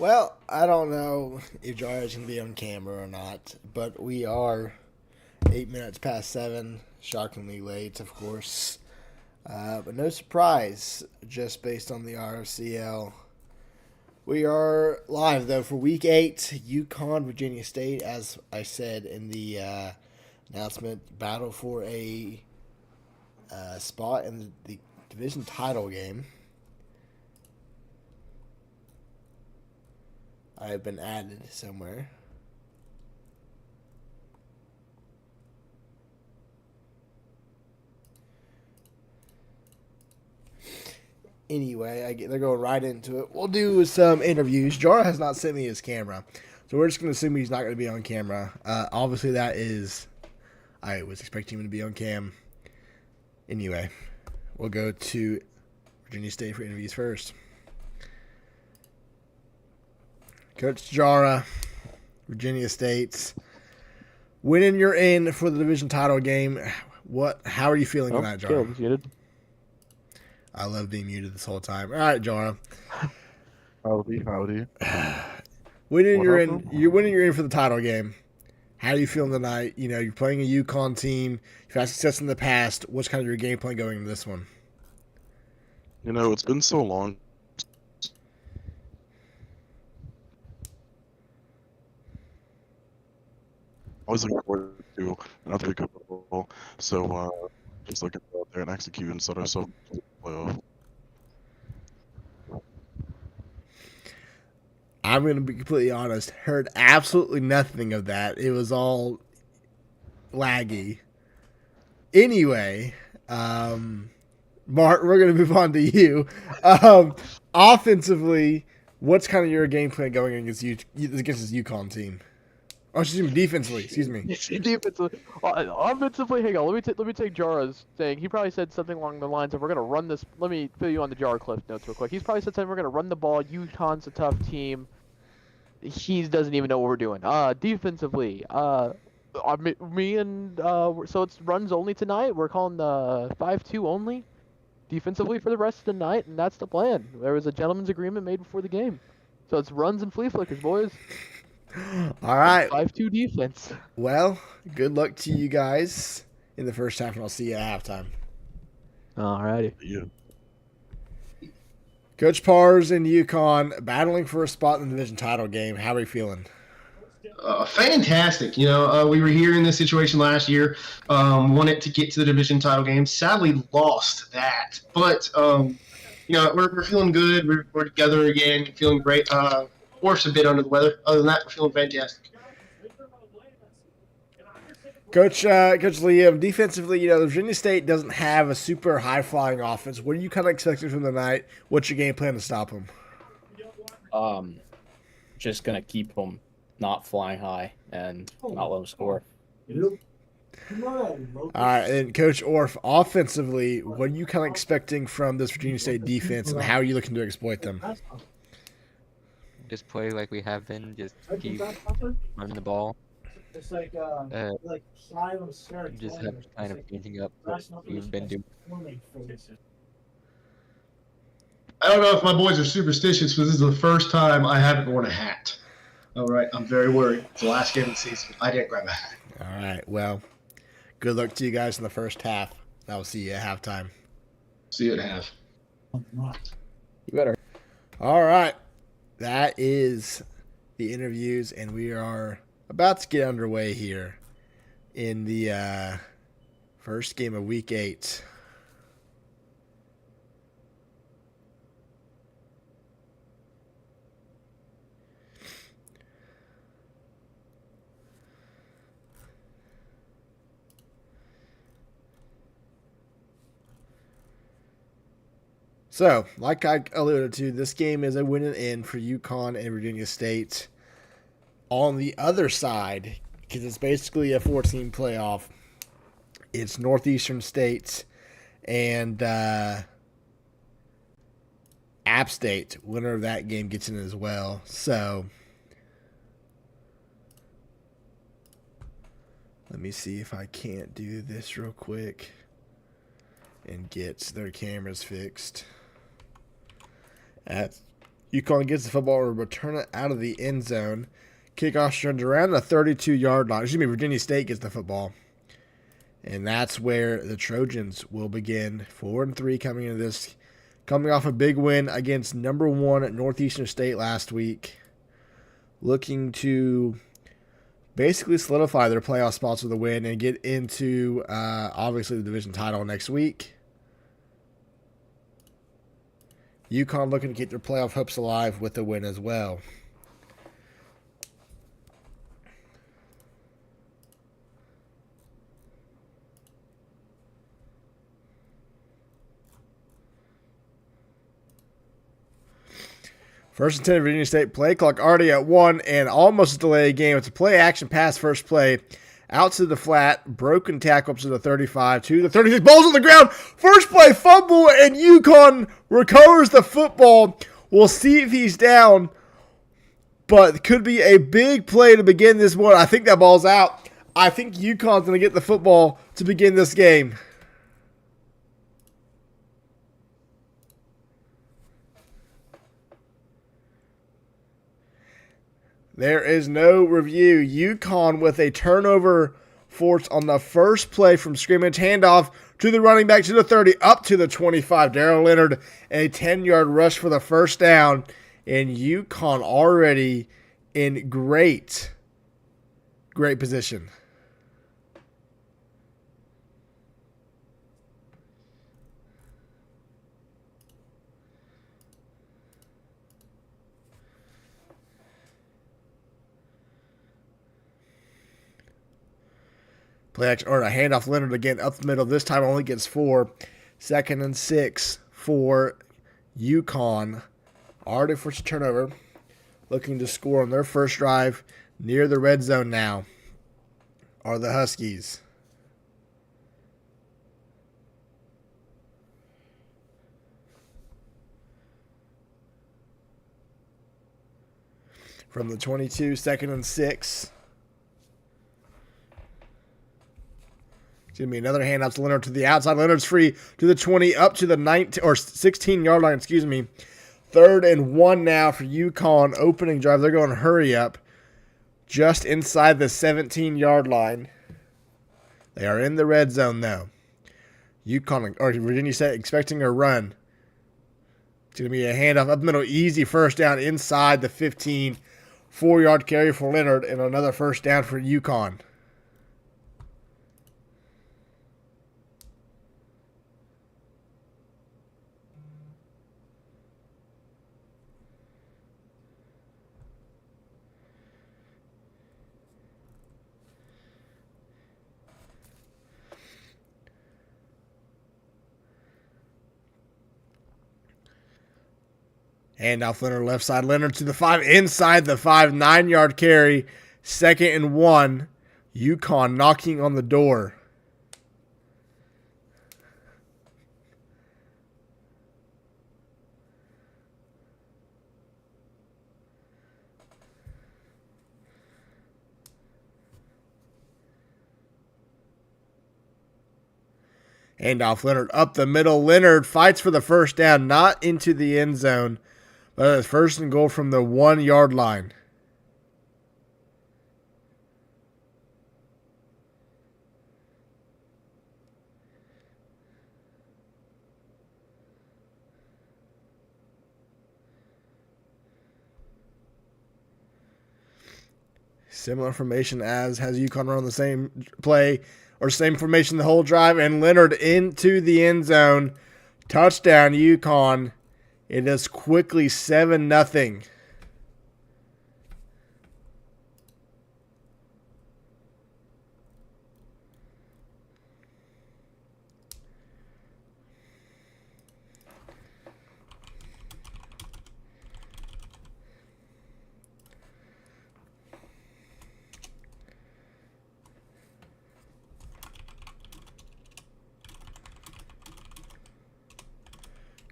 Well, I don't know if Jara's going to be on camera or not, but we are 8 minutes past 7. Shockingly late, of course. But no surprise, just based on the RFCL. We are live, though, for Week 8, UConn, Virginia State, as I said in the announcement, battle for a spot in the division title game. I have been added somewhere. Anyway, they're going right into it. We'll do some interviews. Jara has not sent me his camera, so we're just going to assume he's not going to be on camera. Obviously, that is... I was expecting him to be on cam. Anyway, we'll go to Virginia State for interviews first. Coach Jara, Virginia State's winning. You're in for the division title game. How are you feeling tonight, Jara? Muted. I love being muted this whole time. All right, Jara. Howdy. Winning, you're in. You're winning. You're in for the title game. How are you feeling tonight? You know, you're playing a UConn team. You've had success in the past. What's kind of your game plan going into this one? You know, it's been so long. Always looking forward to another good football. So, just looking out there and execute and set ourselves up to the playoff. I'm going to be completely honest. Heard absolutely nothing of that. It was all laggy. Anyway, Mark, we're going to move on to you. Offensively, what's kind of your game plan going against this UConn team? Oh, excuse me, defensively. Excuse me. Defensively, offensively, hang on. Let me take Jara's thing. He probably said something along the lines of, "We're gonna run this." Let me fill you on the Jara Cliff notes real quick. He's probably said something. We're gonna run the ball. UConn's a tough team. He doesn't even know what we're doing. Defensively, so it's runs only tonight. We're calling the 5-2 only. Defensively for the rest of the night, and that's the plan. There was a gentleman's agreement made before the game, so it's runs and flea flickers, boys. All right. 5-2 defense. Well, good luck to you guys in the first half, and I'll see you at halftime. Alrighty. Yeah. Coach Pars and UConn battling for a spot in the division title game. How are you feeling? Fantastic. You know, we were here in this situation last year, wanted to get to the division title game. Sadly, lost that. But, you know, we're feeling good. We're together again, feeling great. Orf's a bit under the weather. Other than that, we're feeling fantastic. Coach Liam, defensively, you know, Virginia State doesn't have a super high-flying offense. What are you kind of expecting from the night? What's your game plan to stop them? Just going to keep them not flying high and not let them score. All right, and Coach Orff, offensively, what are you kind of expecting from this Virginia State defense, and how are you looking to exploit them? Just play like we have been. Just keep running the ball. Just have kind of changing up what we've been doing. I don't know if my boys are superstitious, but this is the first time I haven't worn a hat. All right, I'm very worried. It's the last game of the season. I didn't grab a hat. All right, well, good luck to you guys in the first half. I will see you at halftime. See you at half. You better. All right, that is the interviews, and we are about to get underway here in the first game of Week 8. So, like I alluded to, this game is a win and in for UConn and Virginia State. On the other side, because it's basically a 14 playoff, it's Northeastern State and App State. Winner of that game gets in as well. So, let me see if I can't do this real quick and get their cameras fixed. UConn gets the football and return it out of the end zone. Kickoff turns around the 32-yard line. Excuse me, Virginia State gets the football. And that's where the Trojans will begin. 4-3 coming into this. Coming off a big win against number 1 at Northeastern State last week. Looking to basically solidify their playoff spots with a win and get into, obviously, the division title next week. UConn looking to keep their playoff hopes alive with a win as well. First and 10, Virginia State. Play clock already at 1 and almost a delay game. It's a play action pass first play. Out to the flat. Broken tackle up to the 35. To the 36. Ball's on the ground. First play fumble and UConn recovers the football. We'll see if he's down. But could be a big play to begin this one. I think that ball's out. I think UConn's going to get the football to begin this game. There is no review. UConn with a turnover forced on the first play from scrimmage. Handoff to the running back to the 30, up to the 25. Darrell Leonard, a 10-yard rush for the first down. And UConn already in great position. Play action, or a handoff Leonard again up the middle. This time only gets 4. 2nd and 6 for UConn. Already forced a turnover. Looking to score on their first drive near the red zone now are the Huskies. From the 22, 2nd and 6. Excuse me, another handoff to Leonard to the outside. Leonard's free to the 20, up to the 19 or 16-yard line, excuse me. 3rd and 1 now for UConn. Opening drive. They're going to hurry up. Just inside the 17-yard line. They are in the red zone though. UConn or Virginia State expecting a run. It's going to be a handoff up the middle. Easy first down inside the 15. 4-yard carry for Leonard and another first down for UConn. Handoff Leonard left side. Leonard to the 5. Inside the 5. 9-yard carry. 2nd and 1. UConn knocking on the door. Handoff Leonard up the middle. Leonard fights for the first down. Not into the end zone. But it's 1st and goal from the 1-yard line. Similar formation as has UConn run the same play or same formation the whole drive. And Leonard into the end zone. Touchdown UConn. It is quickly 7-0.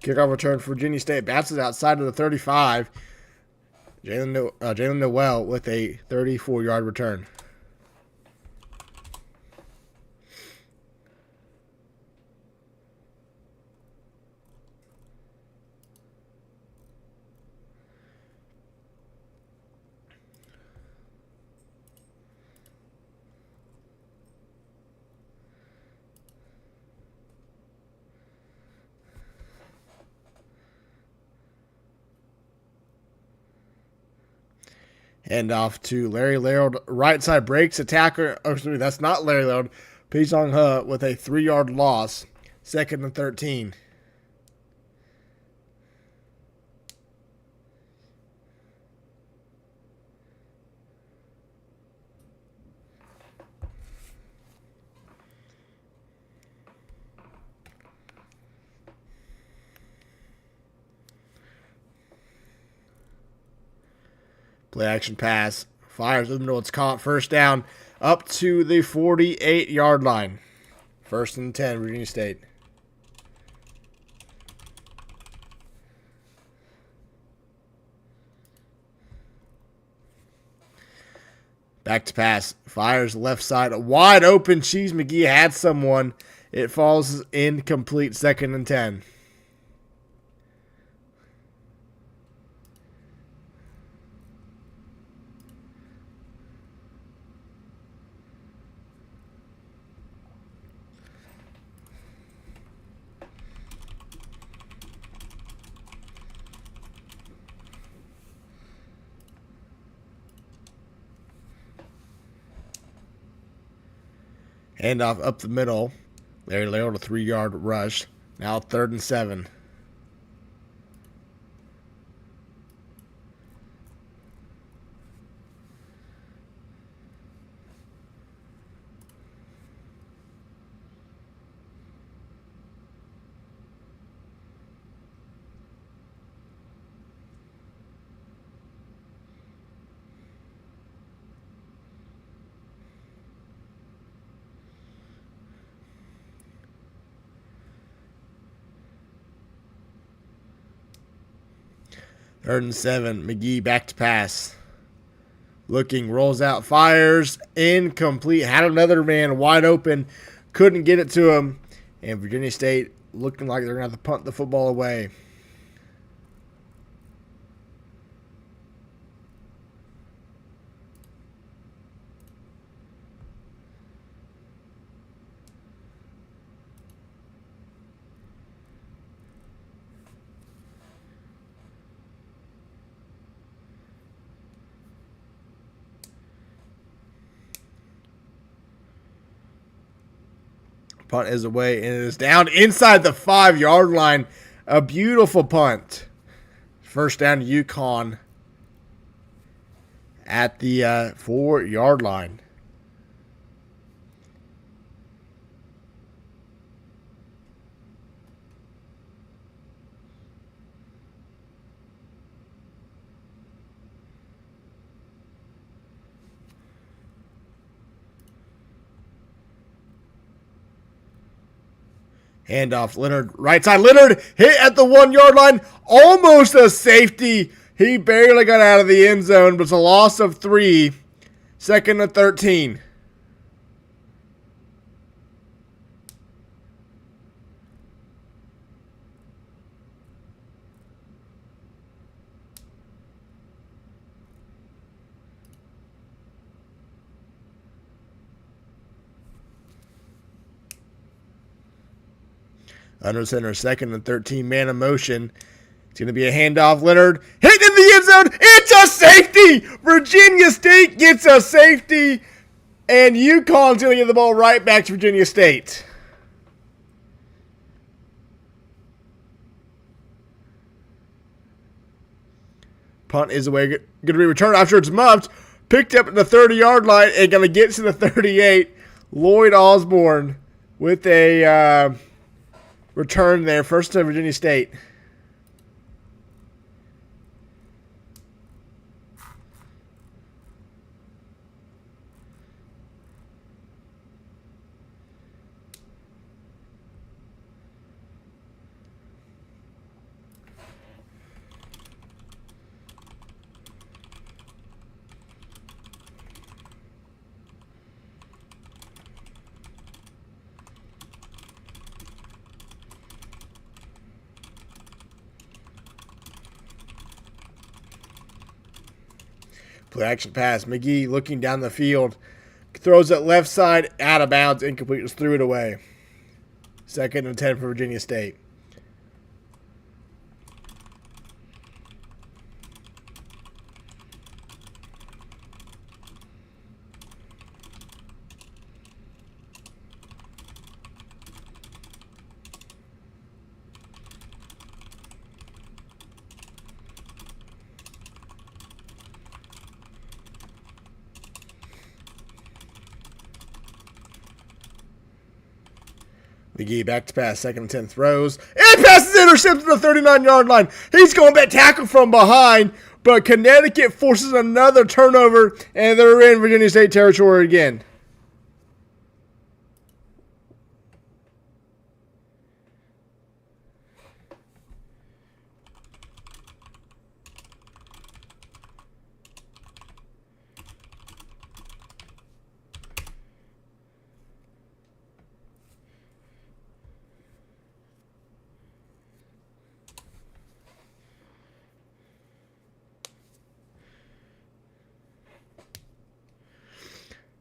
Kickoff return for Virginia State. Bounces outside of the 35. Jalen Noel with a 34-yard return. Hand off to Larry Laird. Right side breaks. Attacker. Oh, sorry, that's not Larry Laird. Pijong He with a 3-yard loss. 2nd and 13. Play action pass. Fires with the middle. It's caught. First down up to the 48-yard line. 1st and 10, Virginia State. Back to pass. Fires left side. Wide open. Cheese McGee had someone. It falls incomplete. 2nd and 10. Handoff up the middle. Larry Laird, a 3-yard rush. Now 3rd and 7. Third and 7. McGee back to pass. Looking, rolls out, fires, incomplete. Had another man wide open. Couldn't get it to him. And Virginia State looking like they're going to have to punt the football away. Punt is away, and it is down inside the 5-yard line. A beautiful punt. First down to UConn at the 4-yard line. Handoff, Leonard, right side. Leonard hit at the 1-yard line. Almost a safety. He barely got out of the end zone, but it's a loss of 3. 2nd and 13. Under center, 2nd and 13, man in motion. It's going to be a handoff. Leonard hit in the end zone. It's a safety. Virginia State gets a safety, and UConn's going to get the ball right back to Virginia State. Punt is away. Going to be returned after it's muffed. Picked up at the 30-yard line and going to get to the 38. Lloyd Osborne with a return there. First to Virginia State. Play action pass. McGee looking down the field. Throws it left side, out of bounds, incomplete. Just threw it away. 2nd and 10 for Virginia State. McGee back to pass, 2nd and 10 throws. And passes intercepted to the 39-yard line. He's going back tackle from behind, but Connecticut forces another turnover, and they're in Virginia State territory again.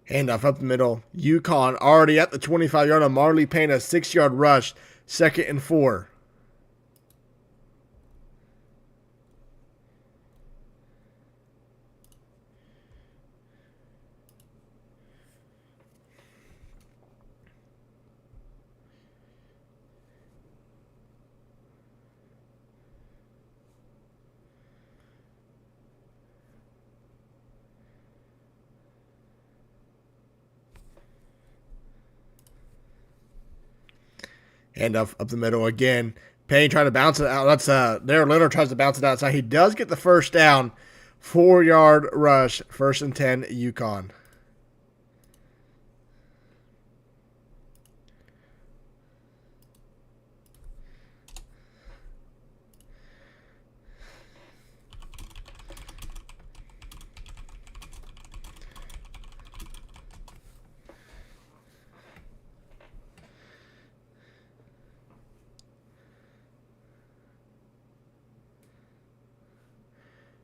Handoff up the middle. UConn already at the 25-yard line. Marley Payne a 6-yard rush. 2nd and 4. Handoff up the middle again. Payne trying to bounce it out. That's there. Leonard tries to bounce it outside. He does get the first down. 4-yard rush. 1st and 10, UConn.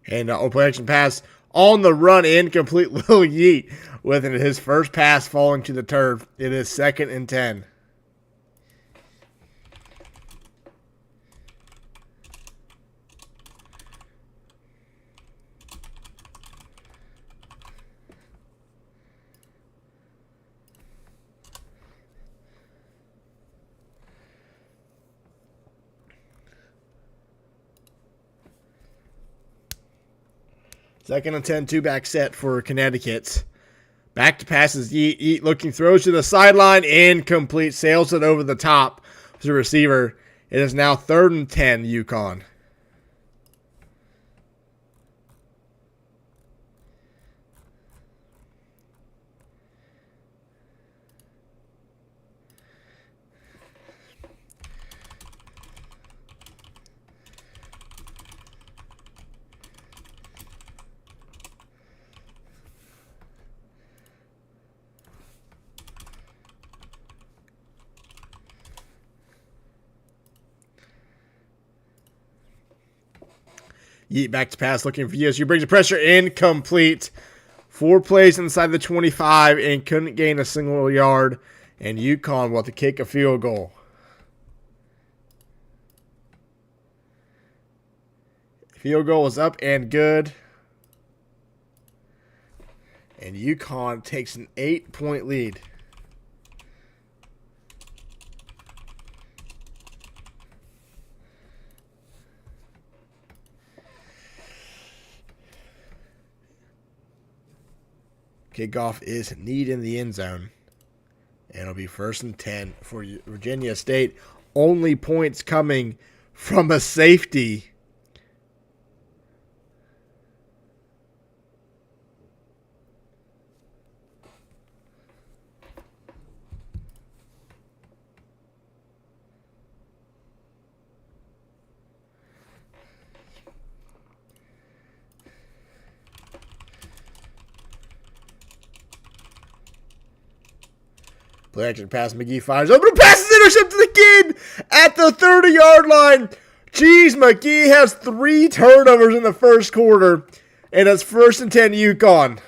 And play action pass on the run, incomplete. Lil Yeet with his first pass falling to the turf. It is 2nd and 10. Second and 10, two-back set for Connecticut. Back to passes. Yeet looking, throws to the sideline. Incomplete. Sails it over the top to the receiver. It is now 3rd and 10, UConn. Yeet back to pass, looking for USU. Brings the pressure, incomplete. 4 plays inside the 25 and couldn't gain a single yard. And UConn will have to kick a field goal. Field goal is up and good. And UConn takes an 8-point lead. Kickoff is kneed in the end zone. And it'll be 1st and 10 for Virginia State. Only points coming from a safety. Play action pass. McGee fires open. Passes intercepted again at the 30-yard line. Jeez, McGee has 3 turnovers in the first quarter. And it's 1st and 10 UConn.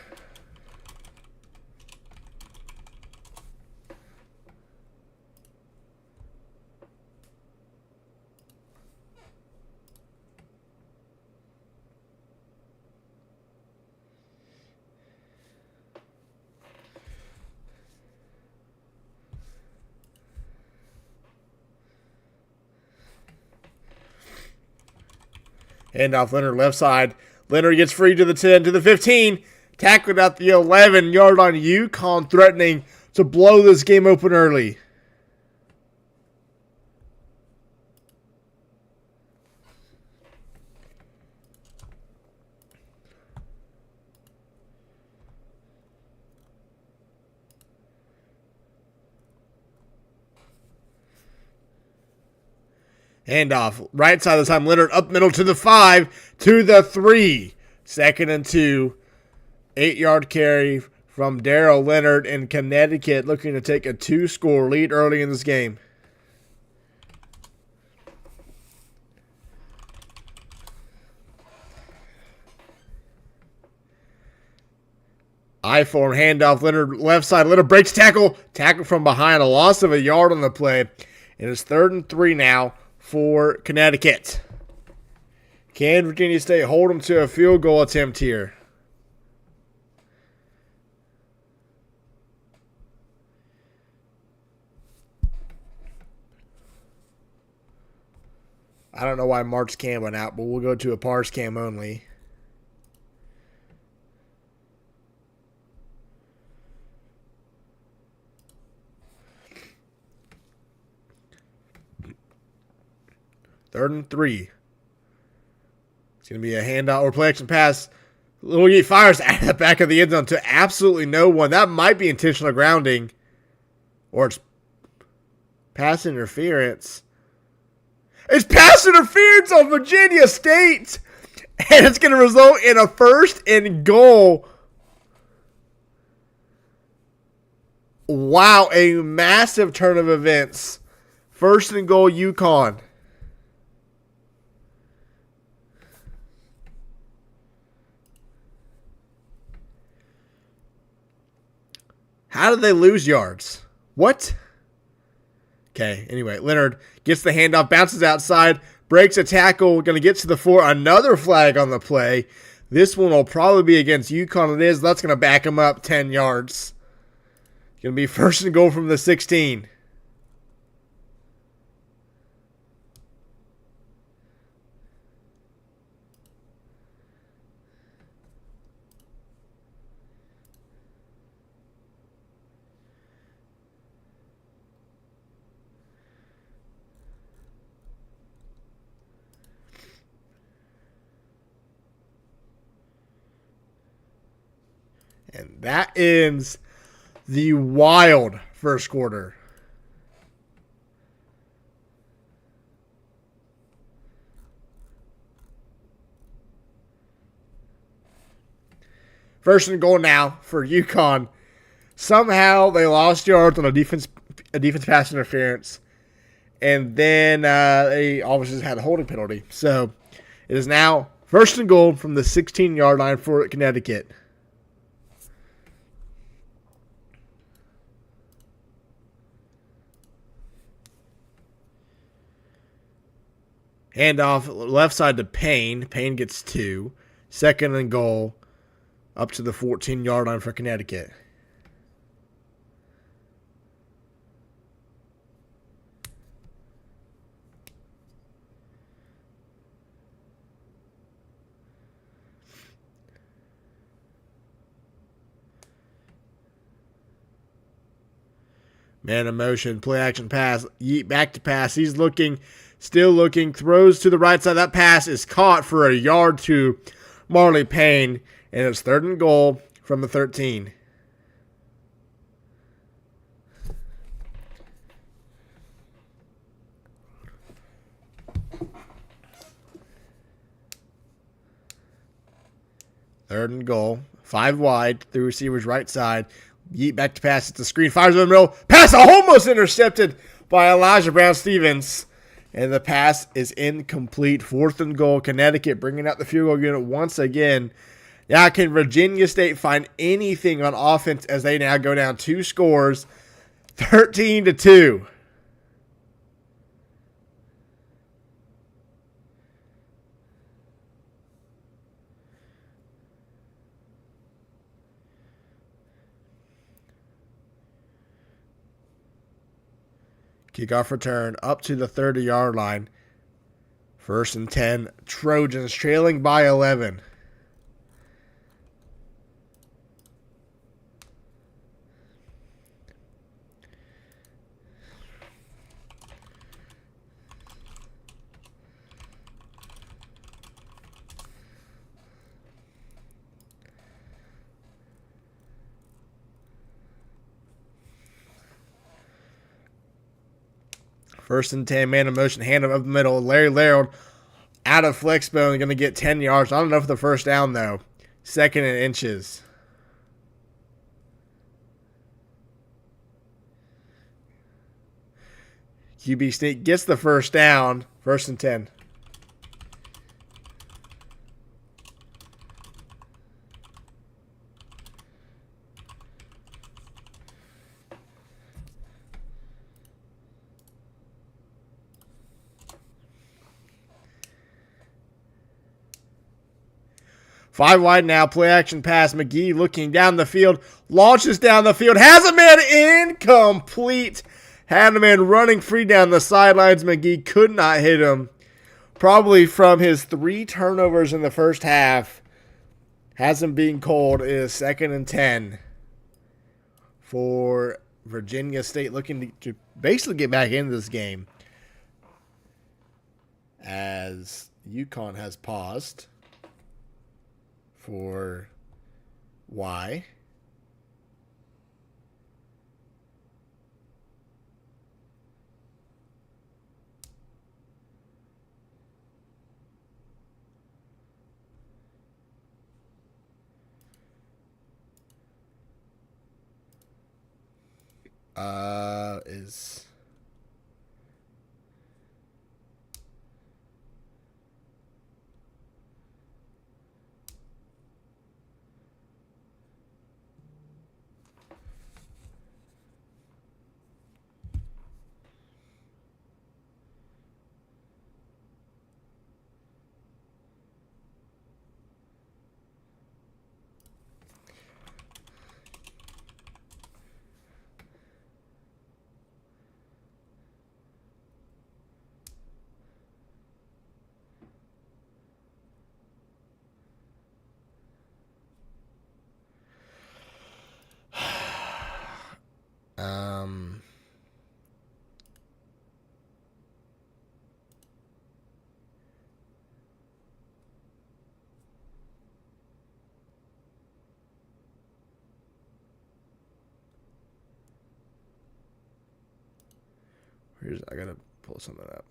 Handoff Leonard left side. Leonard gets free to the 10, to the 15. Tackled at the 11-yard line. UConn threatening to blow this game open early. Handoff. Right side this time. Leonard up middle to the 5, to the 3. 2nd and 2. 8-yard carry from Darrell Leonard in Connecticut, looking to take a 2-score lead early in this game. I-form handoff. Leonard left side. Leonard breaks tackle. Tackle from behind. A loss of a yard on the play. And it's 3rd and 3 now for Connecticut. Can Virginia State hold them to a field goal attempt here? I don't know why Mark's cam went out, but we'll go to a parse cam only. Third and 3. It's going to be a handout or play action pass. Little Yeet fires at the back of the end zone to absolutely no one. That might be intentional grounding. Or it's pass interference. It's pass interference on Virginia State. And it's going to result in a 1st and goal. Wow, a massive turn of events. 1st and goal, UConn. How did they lose yards? What? Okay, anyway, Leonard gets the handoff, bounces outside, breaks a tackle, going to get to the 4. Another flag on the play. This one will probably be against UConn. It is. That's going to back him up 10 yards. Going to be 1st and goal from the 16. And that ends the wild first quarter. First and goal now for UConn. Somehow they lost yards on a defense pass interference. And then they obviously had a holding penalty. So it is now 1st and goal from the 16-yard line for Connecticut. Handoff left side to Payne. Payne gets 2. 2nd and goal up to the 14-yard line for Connecticut. Man in motion, play action pass, Yeet back to pass. He's looking, still looking, throws to the right side. That pass is caught for a yard to Marley Payne, and it's 3rd and goal from the 13. Third and goal, 5 wide through receiver's right side. Yeet back to pass at the screen, fires in the middle. Pass almost intercepted by Elijah Brown-Stevens. And the pass is incomplete. 4th and goal, Connecticut bringing out the field goal unit once again. Now can Virginia State find anything on offense as they now go down 2 scores, 13-2. Kickoff return up to the 30-yard line. 1st and 10. Trojans trailing by 11. First and 10, man in motion, hand up the middle. Larry Laird out of flex bone, going to get 10 yards. I don't know for the first down, though. Second and inches. QB sneak gets the first down. First and 10. Five wide now, play action pass. McGee looking down the field, launches down the field, has a man incomplete. Had a man running free down the sidelines. McGee could not hit him. Probably from his 3 turnovers in the first half. Has him being called. It is second and 10 for Virginia State, looking to basically get back into this game. As UConn has paused. For why? Is I gotta pull something up.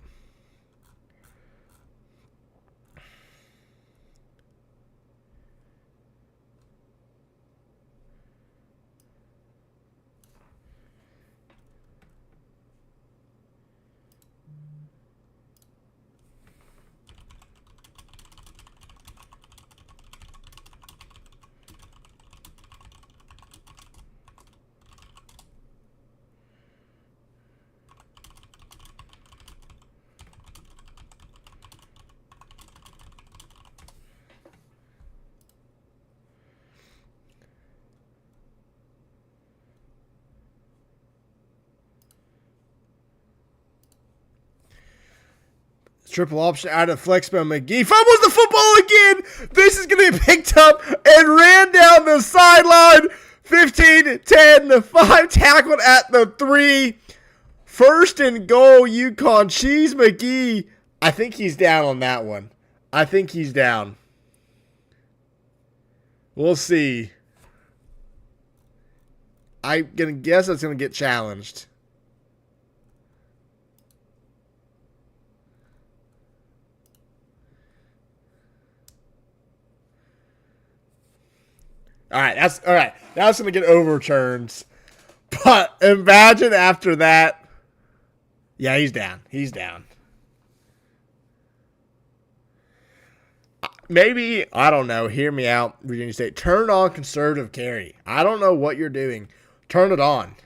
Triple option out of flex by McGee. Fumbles the football again. This is going to be picked up and ran down the sideline. 15, 10, 5 tackled at the 3. First and goal, UConn. Cheese McGee. I think he's down on that one. I think he's down. We'll see. I'm going to guess it's going to get challenged. All right, that's going to get overturned. But imagine after that. Yeah, he's down. He's down. Maybe, I don't know, hear me out, Virginia State. Turn on conservative carry. I don't know what you're doing. Turn it on.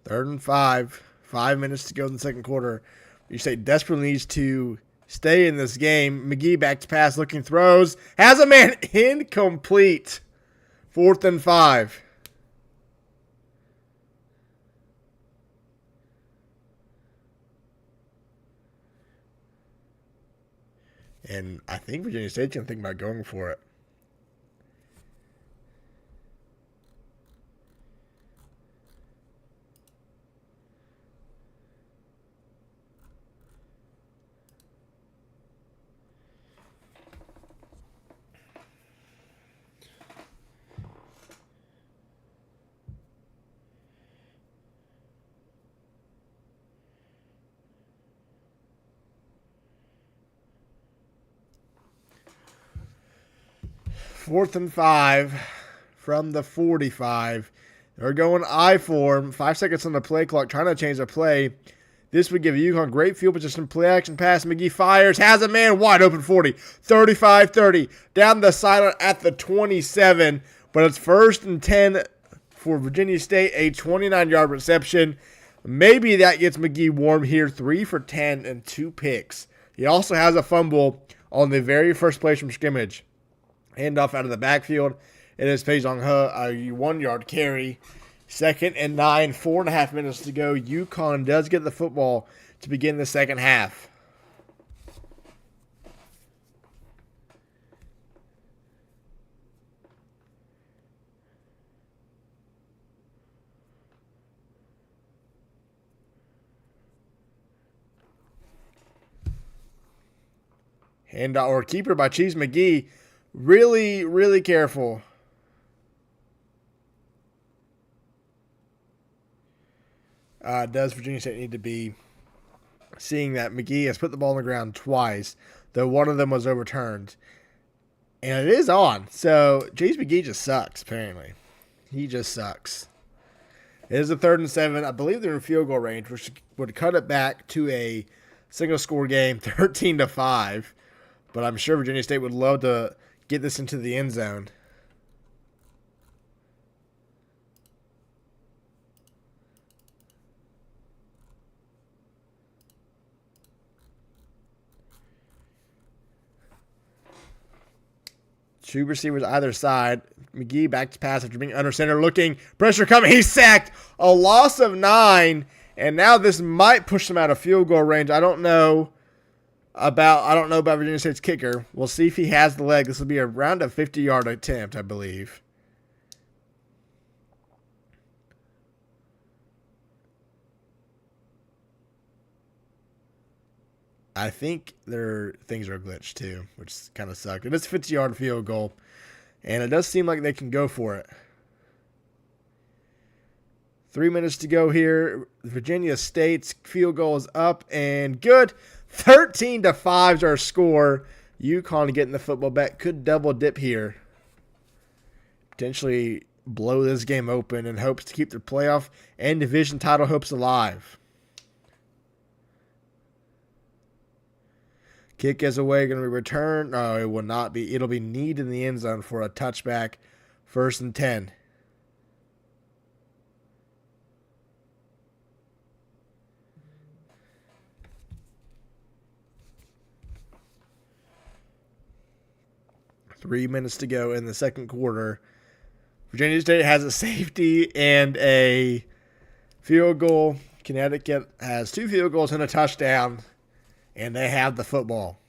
Third and 5. 5 minutes to go in the second quarter. You say desperately needs to stay in this game. McGee back to pass, looking, throws. Has a man incomplete. 4th and 5. And I think Virginia State's going to think about going for it. Fourth and 5 from the 45. They're going I form. 5 seconds on the play clock, trying to change the play. This would give UConn great field position. Play action pass. McGee fires. Has a man wide open 40. 35-30. Down the sideline at the 27. But it's 1st and 10 for Virginia State. A 29-yard reception. Maybe that gets McGee warm here. 3 for 10 and 2 picks. He also has a fumble on the very first play from scrimmage. Handoff out of the backfield. It is Pei Zhong He, a 1-yard carry. 2nd and 9, 4.5 minutes to go. UConn does get the football to begin the second half. Or keeper by Cheese McGee. Really, really careful. Does Virginia State need to be seeing that McGee has put the ball on the ground twice, though one of them was overturned. And it is on. So, Cheese McGee just sucks, apparently. He just sucks. It is a 3rd and 7. I believe they're in field goal range, which would cut it back to a single-score game, 13-5. But I'm sure Virginia State would love to get this into the end zone. Two receivers either side. McGee back to pass after being under center. Looking. Pressure coming. He's sacked. A loss of 9. And now this might push them out of field goal range. I don't know about Virginia State's kicker. We'll see if he has the leg. This will be around a 50-yard attempt, I believe. I think their things are glitched too, which kind of sucked. It is a 50-yard field goal, and it does seem like they can go for it. 3 minutes to go here. Virginia State's field goal is up and good. 13-5 is our score. UConn getting the football back. Could double dip here. Potentially blow this game open in hopes to keep their playoff and division title hopes alive. Kick is away, going to be returned. No, it will not be. It'll be kneed in the end zone for a touchback. 1st and 10. Three minutes to go in the second quarter. Virginia State has a safety and a field goal. Connecticut has 2 field goals and a touchdown. And they have the football.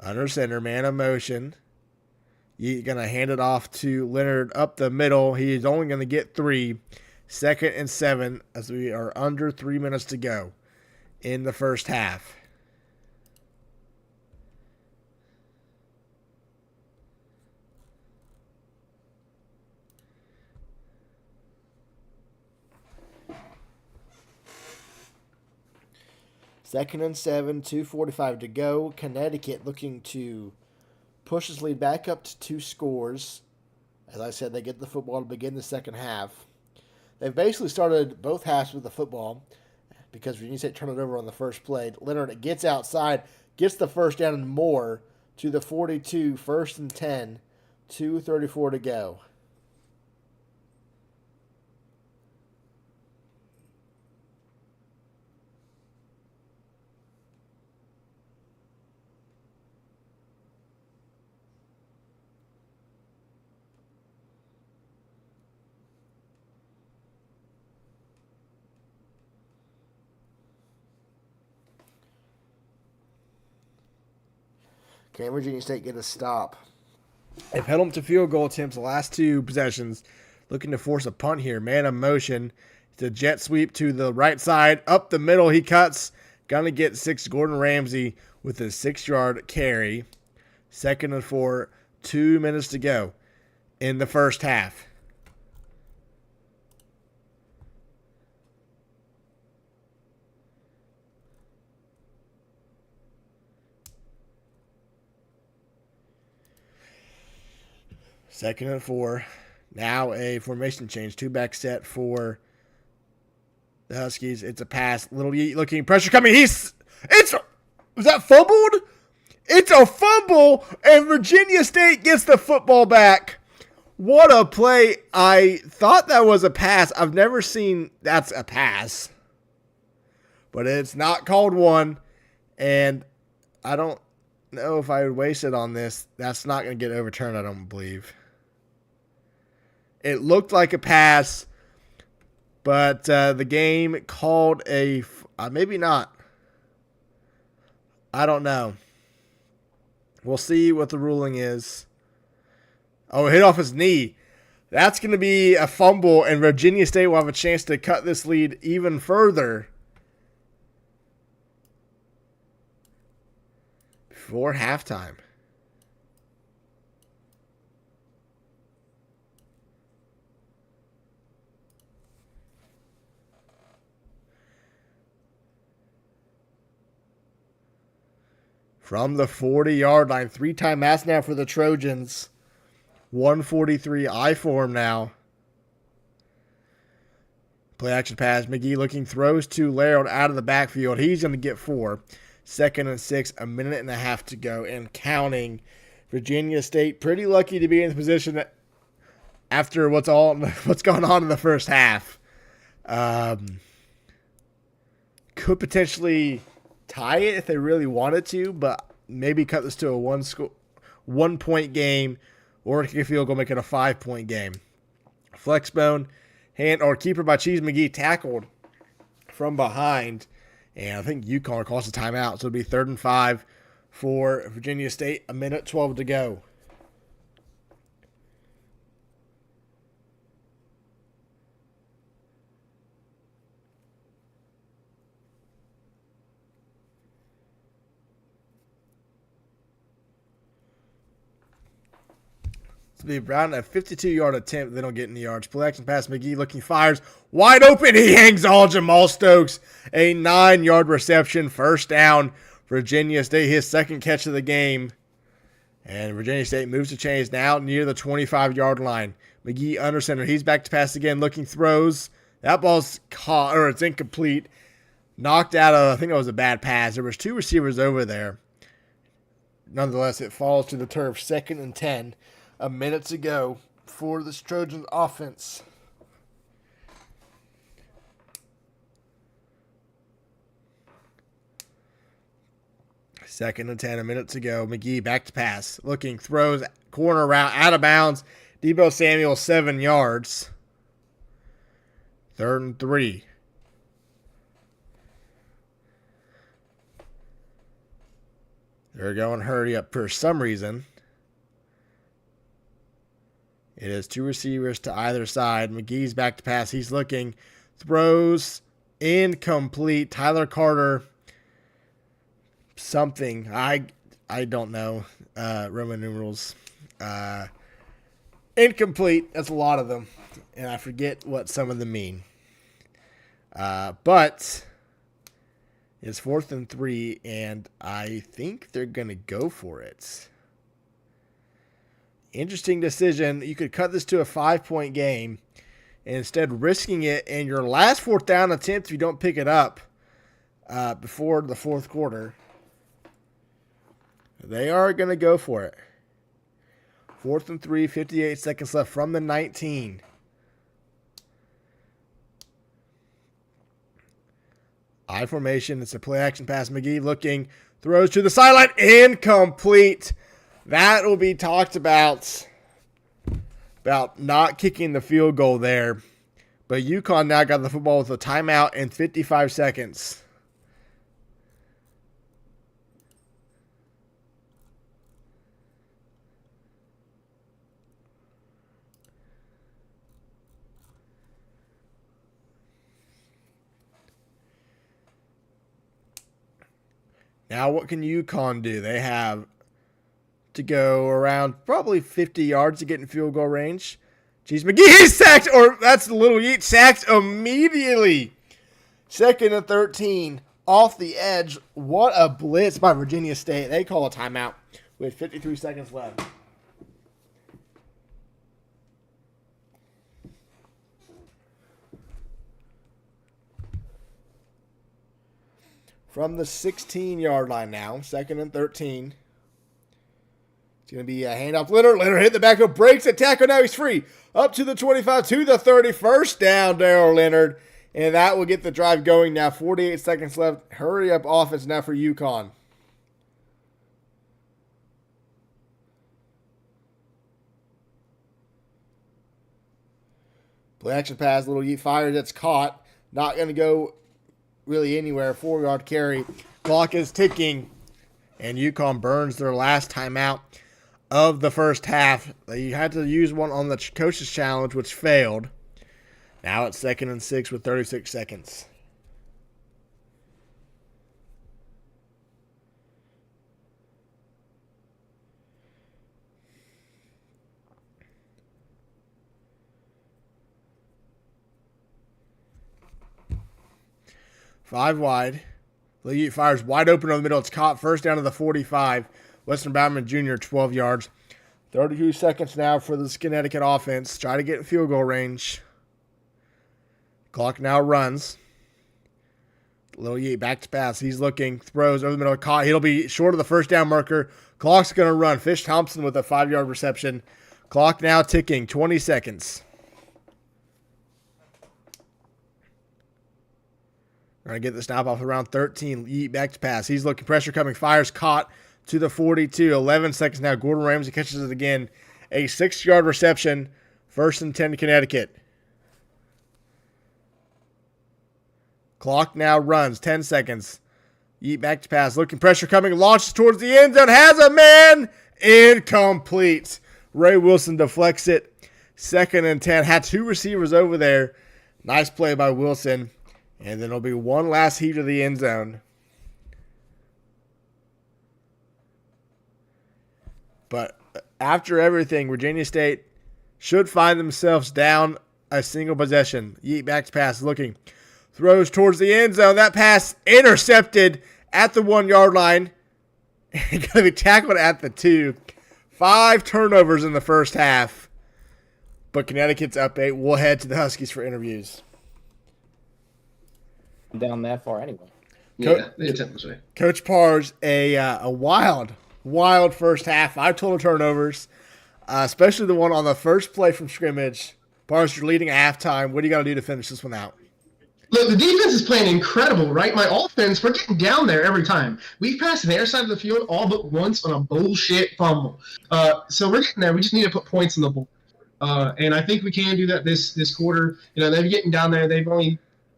Under center, man of motion. You're going to hand it off to Leonard up the middle. He's only going to get 3. 2nd and 7 as we are under 3 minutes to go in the first half. Second and 7, 2:45 to go. Connecticut looking to push his lead back up to 2 scores. As I said, they get the football to begin the second half. They've basically started both halves with the football because Virginia State turned it over on the first play. Leonard gets outside, gets the first down and more to the 42, 1st and 10, 2:34 to go. Can Virginia State get a stop? They've held them to field goal attempts the last two possessions. Looking to force a punt here. Man of motion. It's a jet sweep to the right side. Up the middle, he cuts. Gonna get 6. Gordon Ramsay with a 6-yard carry. 2nd and 4. 2 minutes to go in the first half. Second and 4. Now a formation change. 2-back set for the Huskies. It's a pass. Little Yeet looking. Pressure coming. Was that fumbled? It's a fumble, and Virginia State gets the football back. What a play. I thought that was a pass. I've never seen that's a pass. But it's not called one, and I don't know if I would waste it on this. That's not going to get overturned, I don't believe. It looked like a pass, but the game called a maybe not. I don't know. We'll see what the ruling is. Oh, it hit off his knee. That's going to be a fumble, and Virginia State will have a chance to cut this lead even further before halftime. From the 40-yard line, 3-time mass now for the Trojans. 143 I form now. Play action pass. McGee looking, throws to Laird out of the backfield. He's going to get 4. 2nd and 6, a minute and a half to go and counting. Virginia State pretty lucky to be in the position that after what's gone on in the first half. Could potentially tie it if they really wanted to, but maybe cut this to a 1-point game, or kick a field goal, make it a 5-point game. Flexbone, hand or keeper by Cheese McGee tackled from behind, and I think UConn calls a timeout, so it'll be 3rd and 5 for Virginia State. A minute 12 to go. To be Brown, a 52-yard attempt. They don't get any yards. Play action pass. McGee looking, fires. Wide open. He hangs all. Jamal Stokes. A 9-yard reception. First down. Virginia State, his 2nd catch of the game. And Virginia State moves to chains now near the 25-yard line. McGee under center. He's back to pass again. Looking, throws. That ball's caught, or it's incomplete. Knocked out of, I think it was a bad pass. There was 2 receivers over there. Nonetheless, it falls to the turf. 2nd and 10. A minute to go for this Trojans offense. Second and 10, a minute to go. McGee back to pass. Looking, throws, corner route, out of bounds. Debo Samuel, 7 yards. 3rd and 3. They're going hurry up for some reason. It is 2 receivers to either side. McGee's back to pass. He's looking. Throws. Incomplete. Tyler Carter. Something. I don't know. Roman numerals. Incomplete. That's a lot of them. And I forget what some of them mean. But it's 4th and 3. And I think they're going to go for it. Interesting decision. You could cut this to a 5-point game and instead risking it in your last 4th down attempt if you don't pick it up before the 4th quarter. They are going to go for it. 4th and 3, 58 seconds left from the 19. I formation. It's a play action pass. McGee looking. Throws to the sideline. Incomplete. That will be talked about not kicking the field goal there. But UConn now got the football with a timeout and 55 seconds. Now what can UConn do? They have to go around probably 50 yards to get in field goal range. Jeez, McGee is sacked, or that's Little Yeet sacked immediately. 2nd and 13 off the edge. What a blitz by Virginia State. They call a timeout with 53 seconds left. From the 16-yard line now, 2nd and 13. It's going to be a handoff. Leonard hit the backfield, breaks a tackle. Now he's free. Up to the 25, to the 30. First down, Darrell Leonard. And that will get the drive going now. 48 seconds left. Hurry up offense now for UConn. Play action pass. Little Yeet fires. That's caught. Not going to go really anywhere. 4-yard carry. Clock is ticking. And UConn burns their last timeout of the first half. They had to use one on the coach's challenge, which failed. Now it's 2nd and 6 with 36 seconds. Five wide. Lee fires wide open over the middle. It's caught. First down to the 45. Western Bauman Jr., 12 yards. 32 seconds now for the Connecticut offense. Try to get in field goal range. Clock now runs. Little Yeet back to pass. He's looking. Throws over the middle. Caught. He'll be short of the first down marker. Clock's going to run. Fish Thompson with a 5-yard reception. Clock now ticking. 20 seconds. Trying to get the snap off around 13. Yeet back to pass. He's looking. Pressure coming. Fires. Caught to the 42. 11 seconds now. Gordon Ramsay catches it again. A 6-yard reception. 1st and 10 to Connecticut. Clock now runs. 10 seconds. Yeet back to pass. Looking. Pressure coming. Launches towards the end zone. Has a man. Incomplete. Ray Wilson deflects it. 2nd and 10. Had 2 receivers over there. Nice play by Wilson. And then it'll be one last heat to the end zone. But after everything, Virginia State should find themselves down a single possession. Yeet back to pass, looking. Throws towards the end zone. That pass intercepted at the 1-yard line. Going to be tackled at the 2. 5 turnovers in the first half. But Connecticut's up 8. We'll head to the Huskies for interviews. Down that far anyway. Yeah, they attempt this way. Coach Parr's a wild first half. 5 total turnovers, especially the one on the first play from scrimmage. Parr's, you're leading at halftime. What do you got to do to finish this one out? Look, the defense is playing incredible, right? My offense, we're getting down there every time. We've passed their side of the field all but once on a bullshit fumble. So we're getting there. We just need to put points on the board. And I think we can do that this quarter. You know, they're getting down there.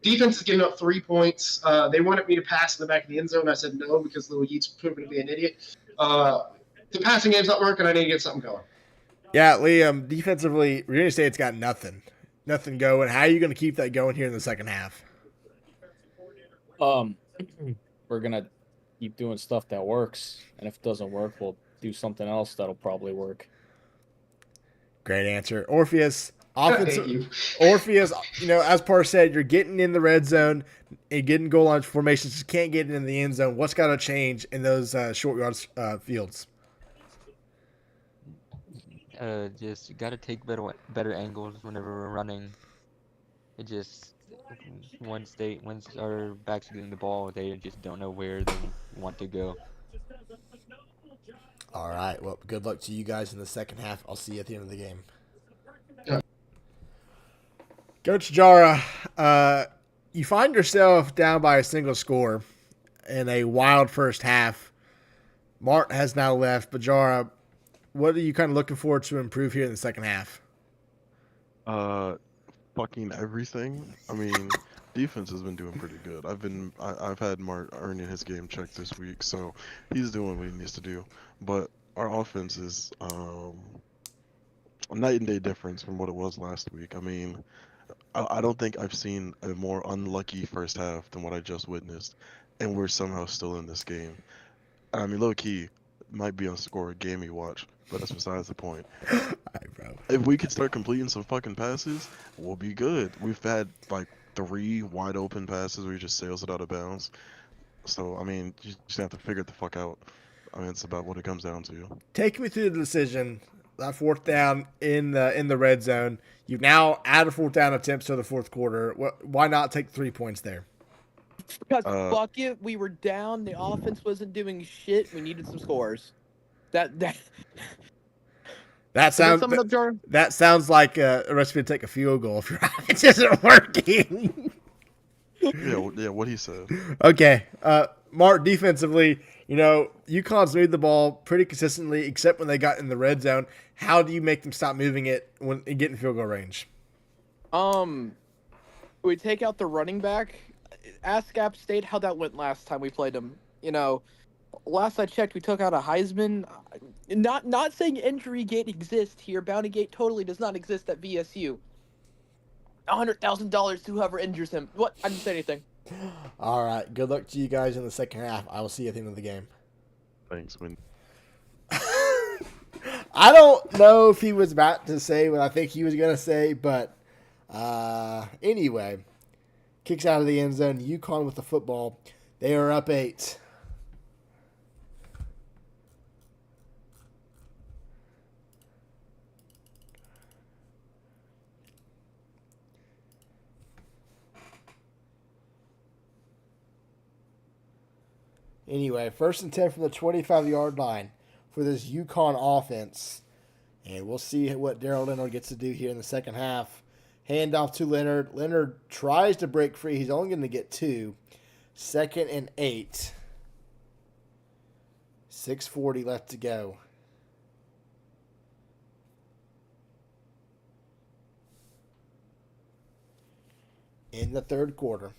Defense is giving up 3 points. They wanted me to pass in the back of the end zone. I said no because Little Yeet's proven to be an idiot. The passing game's not working. I need to get something going. Yeah, Liam, defensively, Virginia State's got nothing going. How are you going to keep that going here in the second half? We're going to keep doing stuff that works. And if it doesn't work, we'll do something else that'll probably work. Great answer. Orpheus. Thank you. Orpheus, as Parr said, you're getting in the red zone and getting goal line formations. Just can't get in the end zone. What's got to change in those short yards fields? Just got to take better angles whenever we're running. It just once our backs are getting the ball, they just don't know where they want to go. All right. Well, good luck to you guys in the second half. I'll see you at the end of the game. Coach Jara, you find yourself down by a single score in a wild first half. Mart has now left, but Jara, what are you kind of looking forward to improve here in the second half? Fucking everything. I mean, defense has been doing pretty good. I've had Mart earning his game check this week, so he's doing what he needs to do. But our offense is a night and day difference from what it was last week. I mean, I don't think I've seen a more unlucky first half than what I just witnessed. and we're somehow still in this game. I mean, low key, might be on score game you watch, but that's besides the point. Alright, bro. If we could start completing some fucking passes, we'll be good. We've had like 3 wide open passes where he just sails it out of bounds. So I mean, you just have to figure it the fuck out. I mean, it's about what it comes down to. Take me through the decision. That fourth down in the red zone. You've now added fourth down attempts to the fourth quarter. Why not take 3 points there? Because fuck it, we were down. The offense wasn't doing shit. We needed some scores. That sounds Sum it up, Jar? that sounds like a recipe to take a field goal if your offense isn't working. Yeah, what he said. Okay, Mark, defensively, UConn's moved the ball pretty consistently, except when they got in the red zone. How do you make them stop moving it when it get in field goal range? we take out the running back. Ask App State how that went last time we played them. Last I checked, we took out a Heisman. Not saying injury gate exists here. Bounty gate totally does not exist at VSU. $100,000 to whoever injures him. What? I didn't say anything. All right. Good luck to you guys in the second half. I will see you at the end of the game. Thanks, Win. I don't know if he was about to say what I think he was going to say, but anyway, kicks out of the end zone. UConn with the football. They are up 8. Anyway, 1st and 10 from the 25-yard line for this UConn offense. And we'll see what Daryl Leonard gets to do here in the second half. Handoff to Leonard. Leonard tries to break free. He's only going to get 2. 2nd and 8. 6:40 left to go. In the third quarter.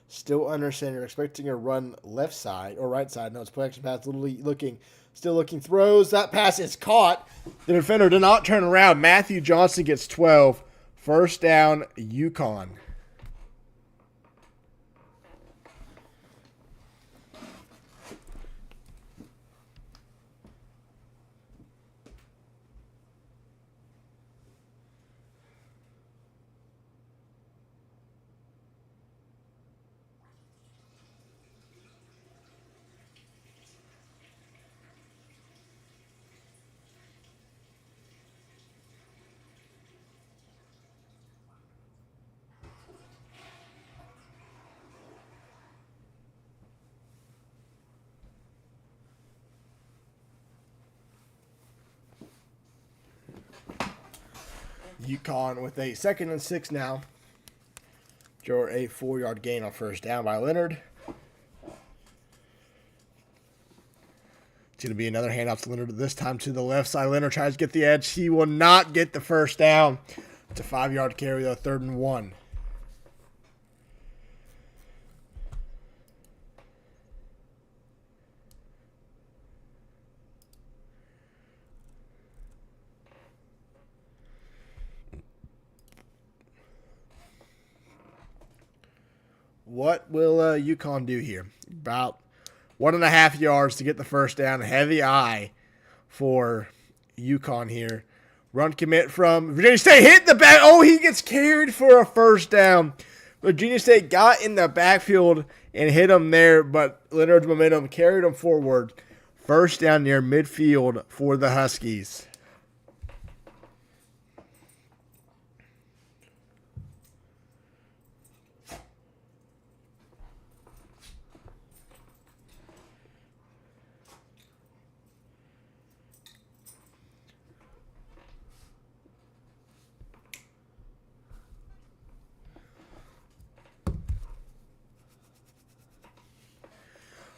Still under center, expecting a run left side or right side. No, it's play action pass. Still looking, throws. That pass is caught. The defender did not turn around. Matthew Johnson gets 12. First down, UConn. UConn with a 2nd and 6 now. Draw a 4-yard gain on first down by Leonard. It's going to be another handoff to Leonard, this time to the left side. Leonard tries to get the edge. He will not get the first down. It's a 5-yard carry, though, 3rd and 1. What will UConn do here? About 1.5 yards to get the first down. Heavy eye for UConn here. Run commit from Virginia State. Hit the back. Oh, he gets carried for a first down. Virginia State got in the backfield and hit him there, but Leonard's momentum carried him forward. First down near midfield for the Huskies.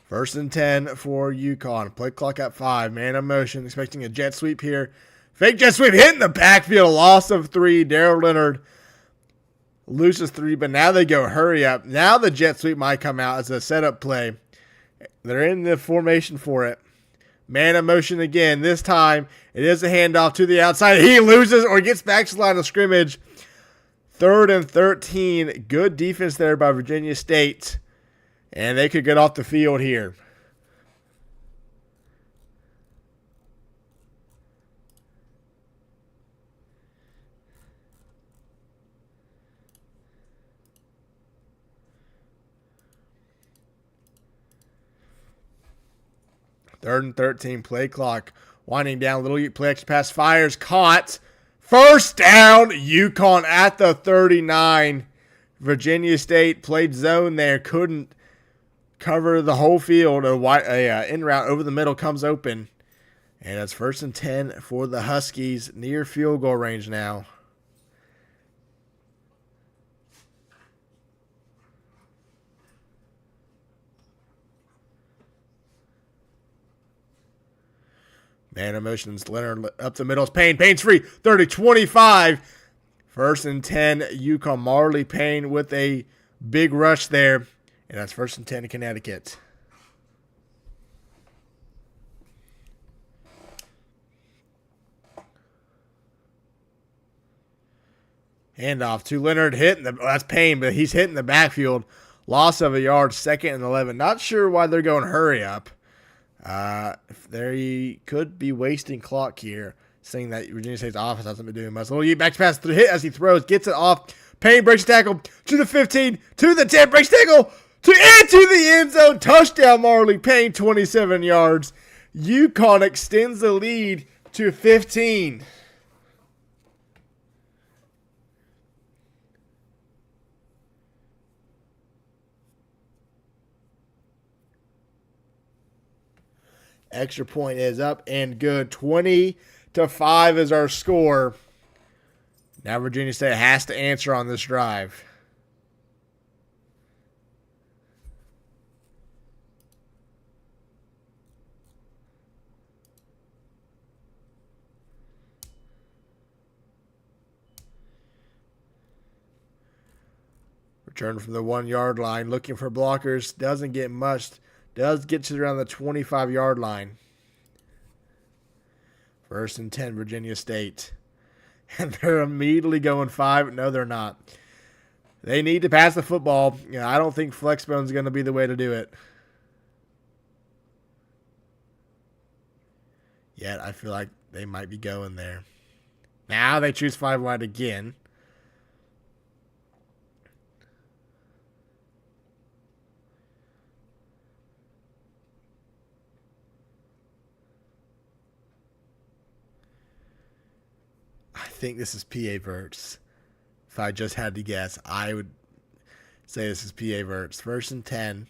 First and 10 for UConn. Play clock at 5. Man in motion. Expecting a jet sweep here. Fake jet sweep. Hitting the backfield. Loss of 3. Daryl Leonard loses 3, but now they go hurry up. Now the jet sweep might come out as a setup play. They're in the formation for it. Man in motion again. This time it is a handoff to the outside. He loses or gets back to the line of scrimmage. 3rd and 13. Good defense there by Virginia State. And they could get off the field here. Third and 13, play clock. Winding down, little play action pass, fires, caught. First down, UConn at the 39. Virginia State played zone there, couldn't cover the whole field. A in route over the middle comes open. And it's 1st and 10 for the Huskies, near field goal range now. Man emotions. Leonard up the middle. Payne. Payne's free. 30, 25. 1st and 10. UConn. Marley Payne with a big rush there. And that's 1st and 10 in Connecticut. Handoff to Leonard. That's Payne, but he's hitting the backfield. Loss of a yard. 2nd and 11. Not sure why they're going hurry up. They could be wasting clock here, seeing that Virginia State's offense hasn't been doing much. Little back pass to hit as he throws, gets it off. Payne breaks tackle to the 15, to the 10, breaks tackle into the end zone. Touchdown, Marley Payne, 27 yards. UConn extends the lead to 15. Extra point is up and good. 20-5 is our score. Now Virginia State has to answer on this drive. Return from the 1-yard line, looking for blockers. Doesn't get much. Does get to around the 25-yard line. 1st and 10, Virginia State. And they're immediately going 5. No, they're not. They need to pass the football. I don't think Flexbone is going to be the way to do it. Yet, I feel like they might be going there. Now they choose 5 wide again. I think this is PA Verts. If I just had to guess, I would say this is PA Verts. 1st and 10.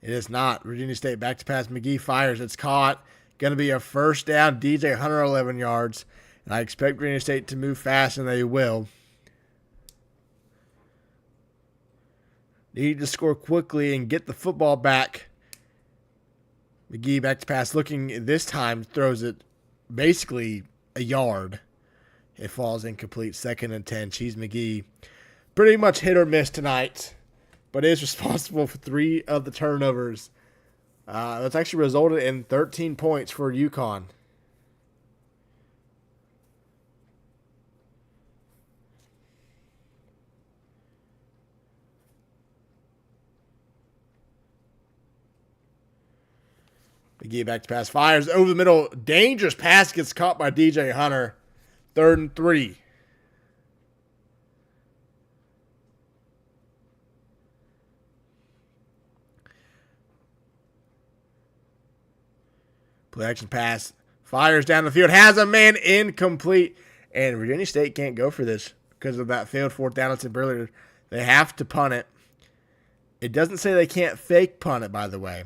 It is not. Virginia State back to pass. McGee fires. It's caught. Going to be a 1st down. DJ Hunter 11 yards. And I expect Virginia State to move fast, and they will. Need to score quickly and get the football back. McGee back to pass. Looking this time, throws it basically a yard. It falls incomplete. 2nd and 10. Cheese McGee. Pretty much hit or miss tonight, but is responsible for 3 of the turnovers. That's actually resulted in 13 points for UConn. McGee back to pass. Fires over the middle. Dangerous pass gets caught by DJ Hunter. 3rd and 3. Play action pass. Fires down the field. Has a man incomplete. And Virginia State can't go for this because of that failed 4th down earlier. They have to punt it. It doesn't say they can't fake punt it, by the way.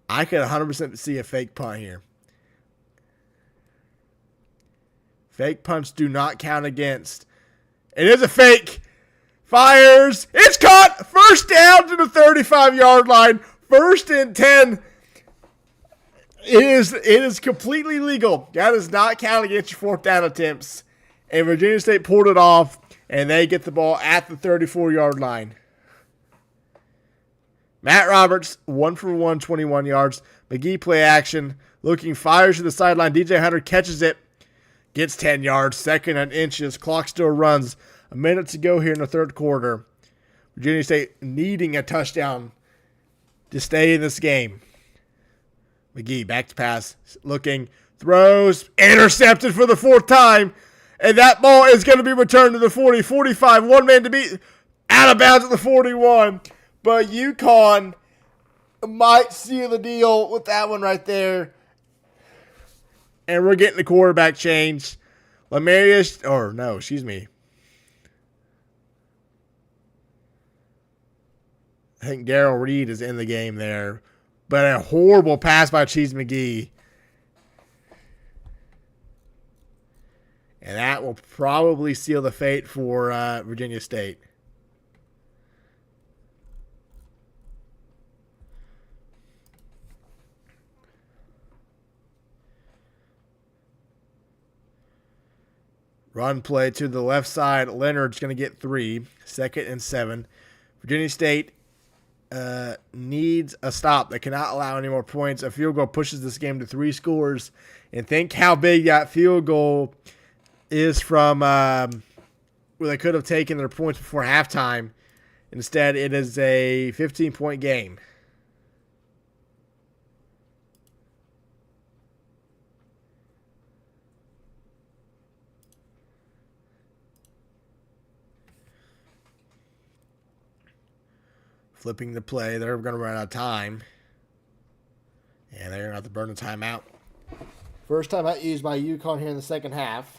I could 100% see a fake punt here. Fake punts do not count against. It is a fake. Fires. It's caught. 1st down to the 35-yard line. 1st and 10. It is completely legal. That does not count against your 4th down attempts. And Virginia State pulled it off, and they get the ball at the 34-yard line. Matt Roberts, 1 for 1, 21 yards. McGee play action. Looking, fires to the sideline. DJ Hunter catches it. Gets 10 yards. 2nd and inches. Clock still runs. A minute to go here in the 3rd quarter. Virginia State needing a touchdown to stay in this game. McGee back to pass, looking, throws, intercepted for the 4th time, and that ball is going to be returned to the 40, 45, one man to beat, out of bounds at the 41. But UConn might seal the deal with that one right there. And we're getting the quarterback change. I think Darrell Reed is in the game there. But a horrible pass by Cheese McGee. And that will probably seal the fate for Virginia State. Run play to the left side. Leonard's going to get 3. 2nd and 7. Virginia State needs a stop. They cannot allow any more points. A field goal pushes this game to 3 scores. And think how big that field goal is from where they could have taken their points before halftime. Instead, it is a 15-point game. Flipping the play. They're going to run out of time. And they're going to have to burn the timeout. First timeout used by UConn here in the second half.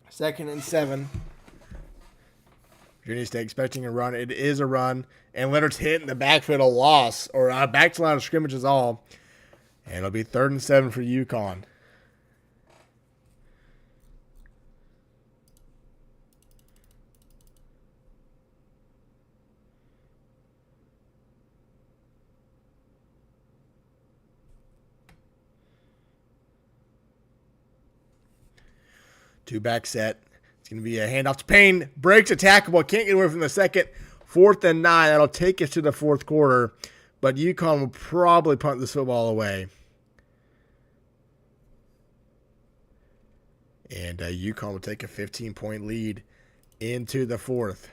Second and 7. Virginia State expecting a run. It is a run. And Leonard's hit in the backfield, a loss. Or back to line of scrimmage is all. And it'll be 3rd and 7 for UConn. Two-back set. It's going to be a handoff to Payne. Breaks a tackle, but can't get away from the second. 4th and 9. That'll take us to the 4th quarter. But UConn will probably punt this football away. And UConn will take a 15-point lead into the 4th.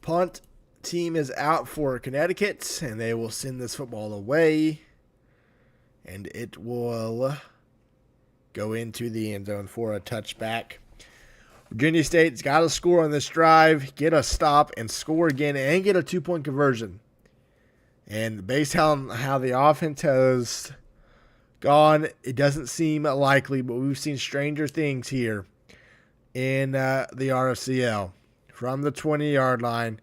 Punt team is out for Connecticut, and they will send this football away. And it will go into the end zone for a touchback. Virginia State's got to score on this drive, get a stop, and score again, and get a 2-point conversion. And based on how the offense has gone, it doesn't seem likely, but we've seen stranger things here in the RFCL. From the 20-yard line,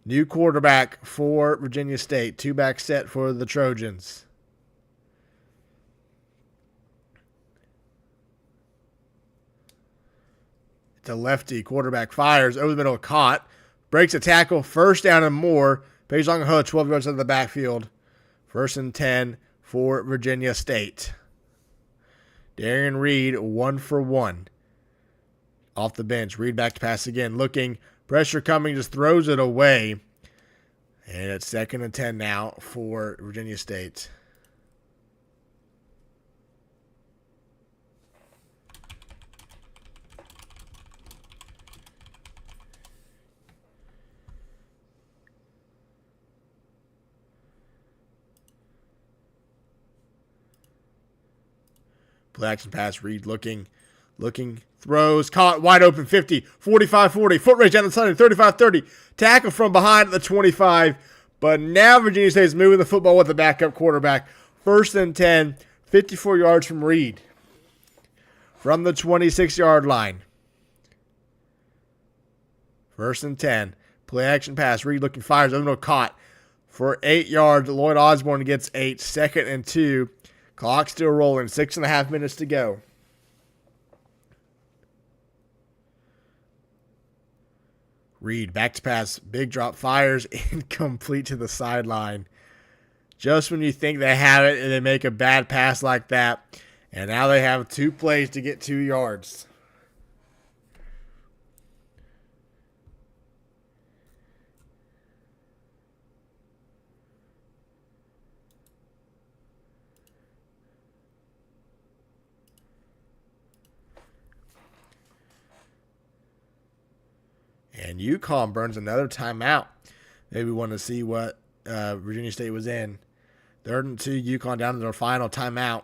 new quarterback for Virginia State. Two-back set for the Trojans. It's a lefty. Quarterback fires over the middle, caught. Breaks a tackle. First down and more. Pays long hook, 12 yards out of the backfield. 1st and 10 for Virginia State. Darian Reed, 1 for 1. Off the bench. Reed back to pass again. Looking. Pressure coming. Just throws it away. And it's 2nd and 10 now for Virginia State. Play action pass. Reed looking, throws, caught, wide open, 50, 45, 40, foot race down the side, 35, 30, tackle from behind at the 25, but now Virginia State is moving the football with the backup quarterback. first and 10, 54 yards from Reed. From the 26-yard line. First and 10. Play action pass. Reed looking, fires. Over caught for 8 yards. Lloyd Osborne gets 8. Second and 2. Clock still rolling. 6.5 minutes to go. Reed back to pass. Big drop, fires. Incomplete to the sideline. Just when you think they have it and they make a bad pass like that. And now they have 2 plays to get 2 yards. And UConn burns another timeout. Maybe we want to see what Virginia State was in. 3rd and 2, UConn down to their final timeout.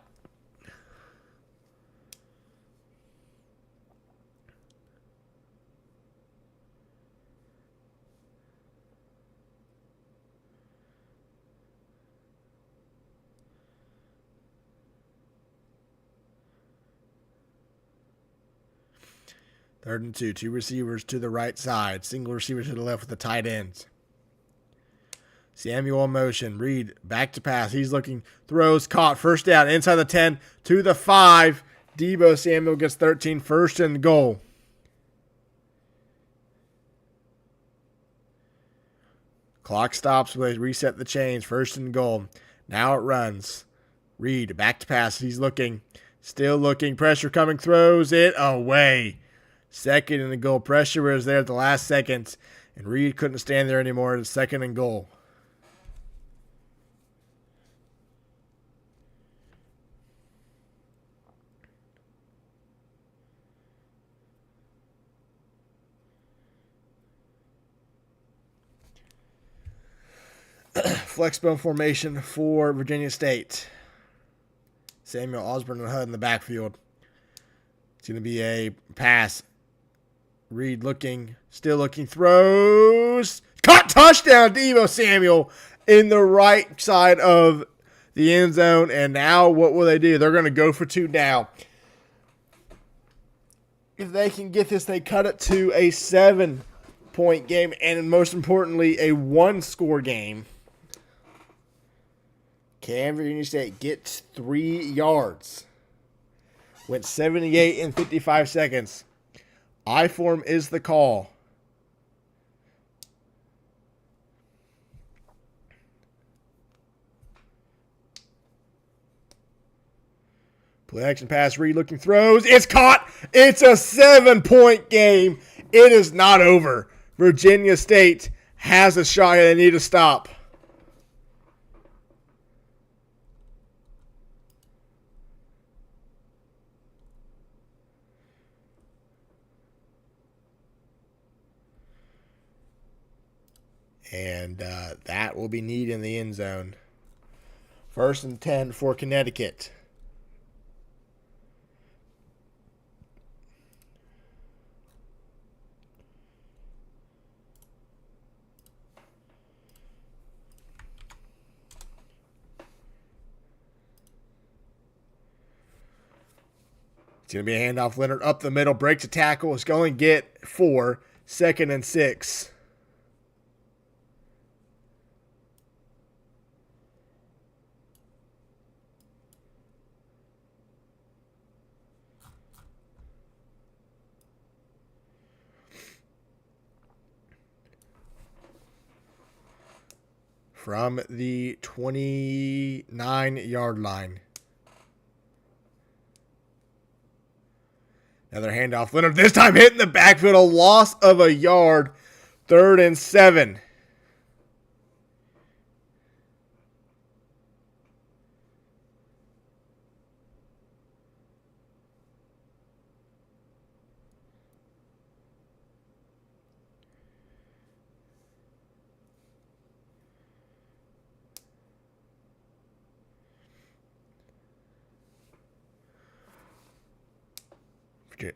Third and 2. 2 receivers to the right side. Single receiver to the left with the tight ends. Samuel in motion. Reed back to pass. He's looking. Throws. Caught. First down. Inside the 10 to the 5. Debo Samuel gets 13. First and goal. Clock stops when they reset the chains. First and goal. Now it runs. Reed back to pass. He's looking. Still looking. Pressure coming. Throws it away. Second and goal. Pressure was there at the last seconds, and Reed couldn't stand there anymore. It's 2nd and goal. Flexbone formation for Virginia State. Samuel Osborne and HUD in the backfield. It's going to be a pass. Reed looking, still looking, throws. Caught, touchdown, Debo Samuel in the right side of the end zone. And now what will they do? They're going to go for 2 now. If they can get this, they cut it to a 7-point game. And most importantly, a 1-score game. Can Virginia State get 3 yards? Went 78 in 55 seconds. I-form is the call. Play action pass. Reed looking, throws. It's caught. It's a 7-point game. It is not over. Virginia State has a shot. They need to stop. And that will be needed in the end zone. 1st and 10 for Connecticut. It's going to be a handoff. Leonard up the middle, breaks a tackle. It's going to get 4. 2nd and 6. From the 29-yard line. Another handoff. Leonard this time hitting the backfield. A loss of a yard. 3rd and 7.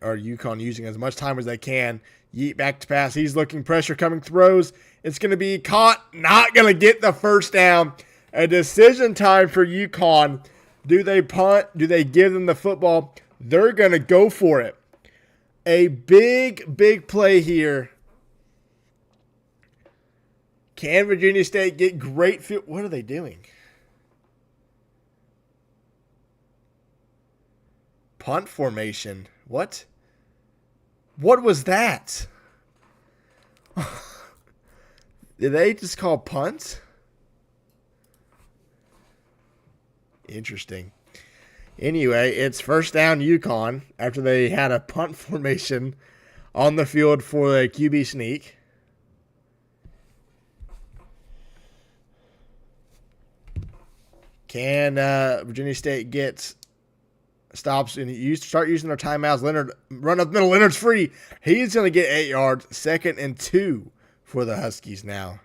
Or UConn using as much time as they can. Yeet back to pass. He's looking, pressure coming, throws. It's going to be caught. Not going to get the first down. A decision time for UConn. Do they punt? Do they give them the football? They're going to go for it. A big, big play here. Can Virginia State get great field? What are they doing? Punt formation. What? What was that? Did they just call punt? Interesting. Anyway, it's first down UConn after they had a punt formation on the field for the QB sneak. Can Virginia State get stops and start using their timeouts? Leonard, run up the middle. Leonard's free. He's going to get 8 yards. 2nd and 2 for the Huskies now.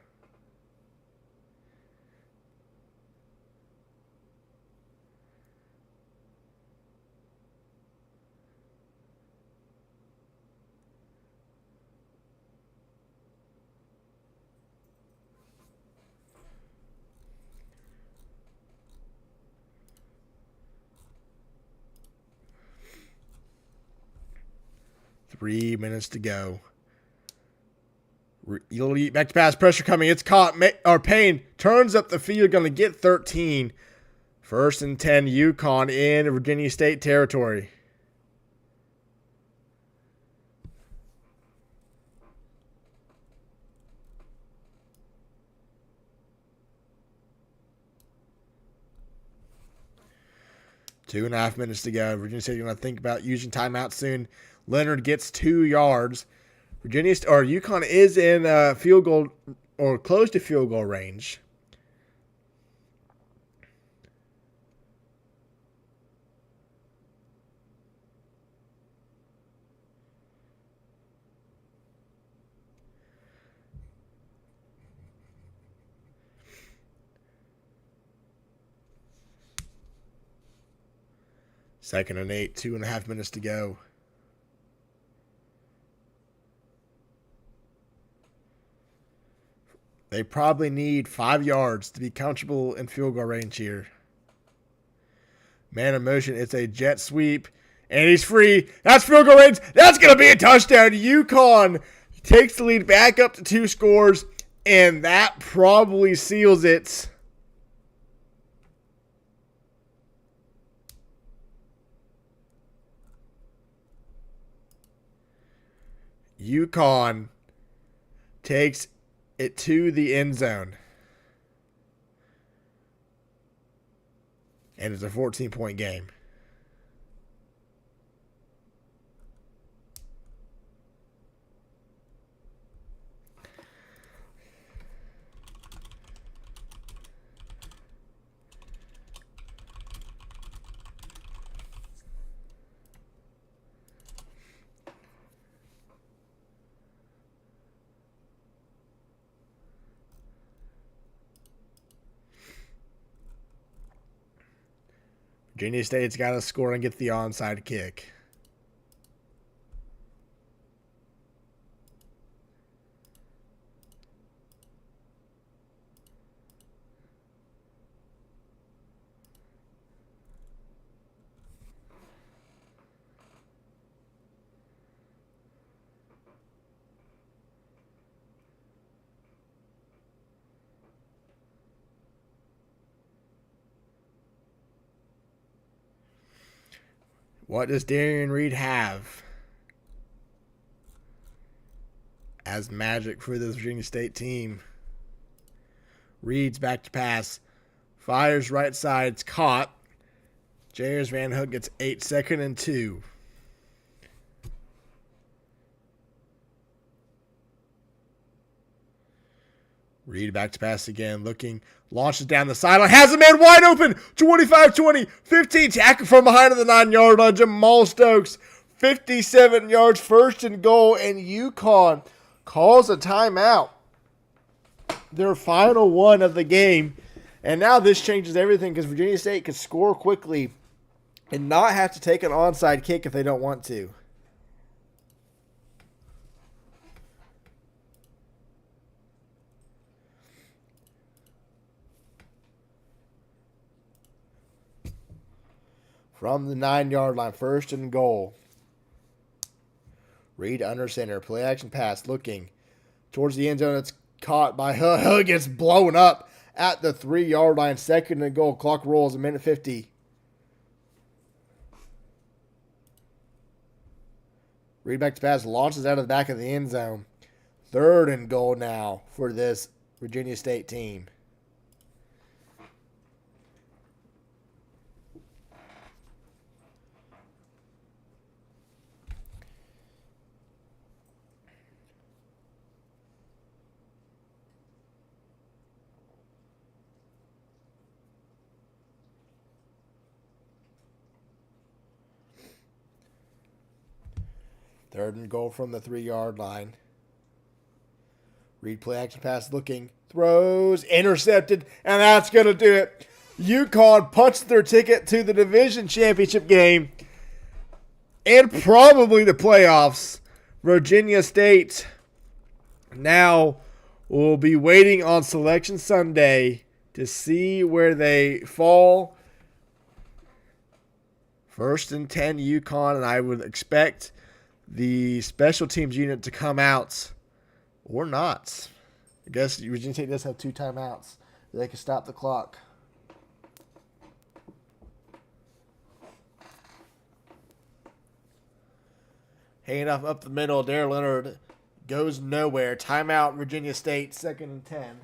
Three minutes to go. Back to pass, pressure coming. It's caught. Payne turns up the field, going to get 13. 1st and 10, UConn in Virginia State territory. Two and a half minutes to go. Virginia State going to think about using timeout soon. Leonard gets 2 yards. UConn is in field goal or close to field goal range. Second and 8, 2.5 minutes to go. They probably need 5 yards to be comfortable in field goal range here. Man in motion. It's a jet sweep. And he's free. That's field goal range. That's going to be a touchdown. UConn takes the lead back up to 2 scores. And that probably seals it. UConn takes it to the end zone. And it's a 14-point game. Virginia State's got to score and get the onside kick. What does Darian Reed have as magic for this Virginia State team? Reed's back to pass. Fires right side. It's caught. Jairus Van Hook gets 8, 2nd and 2. Reed back to pass again. Looking. Launches down the sideline. Has a man wide open. 25-20. 15. Tackle from behind of the 9-yard line. Jamal Stokes. 57 yards. 1st and goal. And UConn calls a timeout. Their final one of the game. And now this changes everything because Virginia State can score quickly and not have to take an onside kick if they don't want to. from the 9-yard line. First and goal. Reed under center. Play action pass. Looking towards the end zone. It's caught by Hood. Hood gets blown up at the 3-yard line. Second and goal. Clock rolls. 1:50. Reed back to pass. Launches out of the back of the end zone. Third and goal now for this Virginia State team. Third and goal from the 3-yard line. Reed play action pass looking. Throws. Intercepted. And that's going to do it. UConn punched their ticket to the division championship game. And probably the playoffs. Virginia State now will be waiting on Selection Sunday to see where they fall. First and 10 UConn. And I would expect the special teams unit to come out or not. I guess Virginia State does have 2 timeouts. They can stop the clock. Hand off up the middle. Darrell Leonard goes nowhere. Timeout Virginia State. Second and 10.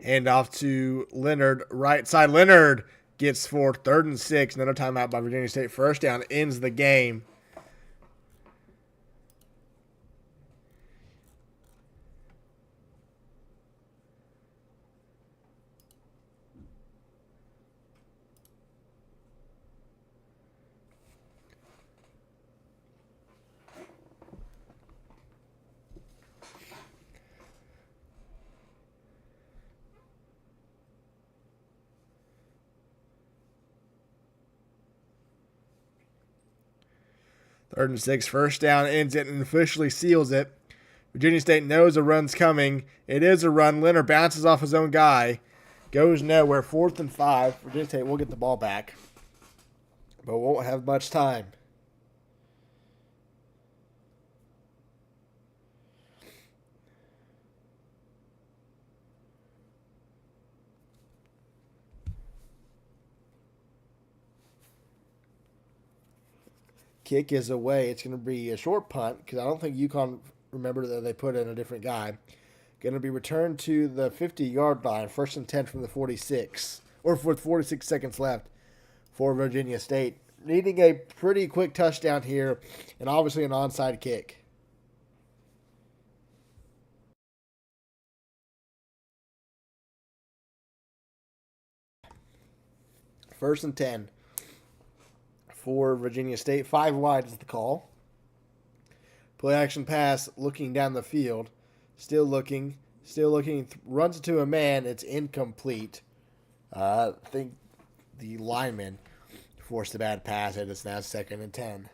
Hand off to Leonard, right side. Leonard gets for 3rd and 6. Another timeout by Virginia State. First down ends the game. Third and 6, first down, ends it and officially seals it. Virginia State knows a run's coming. It is a run. Leonard bounces off his own guy. Goes nowhere. 4th and 5. Virginia State will get the ball back, but won't have much time. Kick is away. It's going to be a short punt because I don't think UConn remembered that they put in a different guy. Going to be returned to the 50-yard line. First and 10 from the 46. Or with 46 seconds left for Virginia State. Needing a pretty quick touchdown here and obviously an onside kick. First and 10. For Virginia State. 5 wide is the call. Play action pass looking down the field. Still looking. Runs it to a man. It's incomplete. I think the lineman forced a bad pass and it's now 2nd and 10.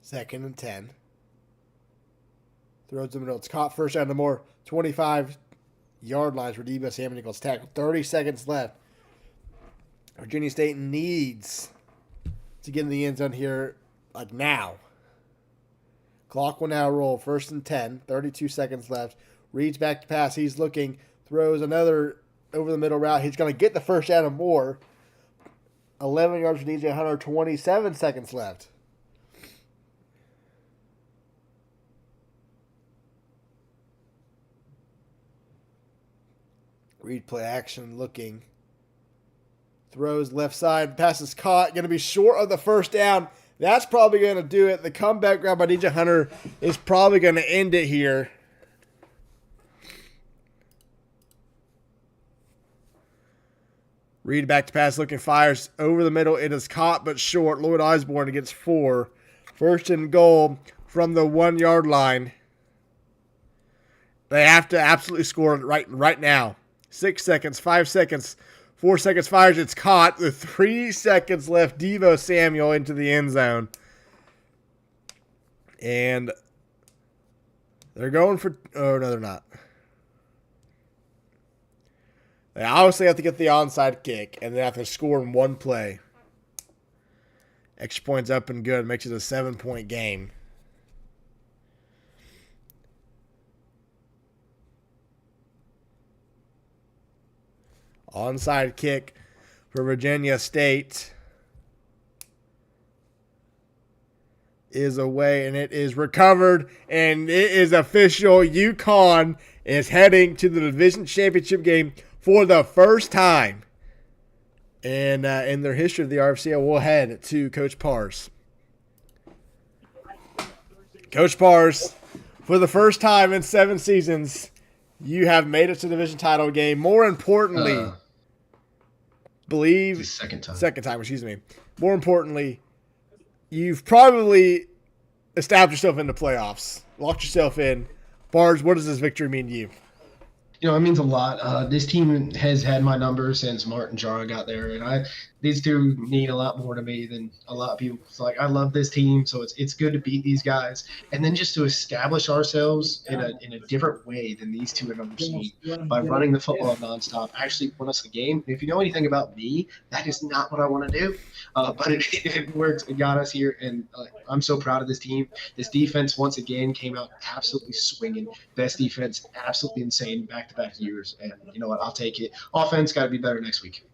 Second and 10. Throws in the middle. It's caught first down to more 25-yard lines where Debo Salmon Eagles tackle. 30 seconds left. Virginia State needs to get in the end zone here like now. Clock will now roll. First and 10. 32 seconds left. Reads back to pass. He's looking. Throws another over the middle route. He's going to get the first down and more. 11 yards for DJ Hunter. 27 seconds left. Reed play action, looking. Throws left side, passes caught. Going to be short of the first down. That's probably going to do it. The comeback grab by DJ Hunter is probably going to end it here. Reed back to pass, looking, fires over the middle. It is caught but short. Lloyd Osborne gets 4. First and goal from the 1 yard line. They have to absolutely score right now. 6 seconds, 5 seconds, 4 seconds, fires. It's caught. With 3 seconds left, Devo Samuel into the end zone. And they're going for... Oh, no, they're not. They obviously have to get the onside kick, and they have to score in one play. Extra points up and good. Makes it a 7-point game. Onside kick for Virginia State is away, and it is recovered, and it is official. UConn is heading to the division championship game for the first time in their history of the RFCL. We'll head to Coach Pars. Coach Pars, for the first time in 7 seasons, you have made it to the division title game. More importantly, second time, excuse me. More importantly, you've probably established yourself in the playoffs, locked yourself in. Pars, what does this victory mean to you? It means a lot. This team has had my number since Martin Jara got there, and these two mean a lot more to me than a lot of people. It's like, I love this team, so it's good to beat these guys, and then just to establish ourselves in a different way than these two have ever seen by running the football nonstop. Actually won us the game. And if you know anything about me, that is not what I want to do, but it worked. It got us here, and I'm so proud of this team. This defense once again came out absolutely swinging. Best defense, absolutely insane back-to-back years, and you know what? I'll take it. Offense got to be better next week.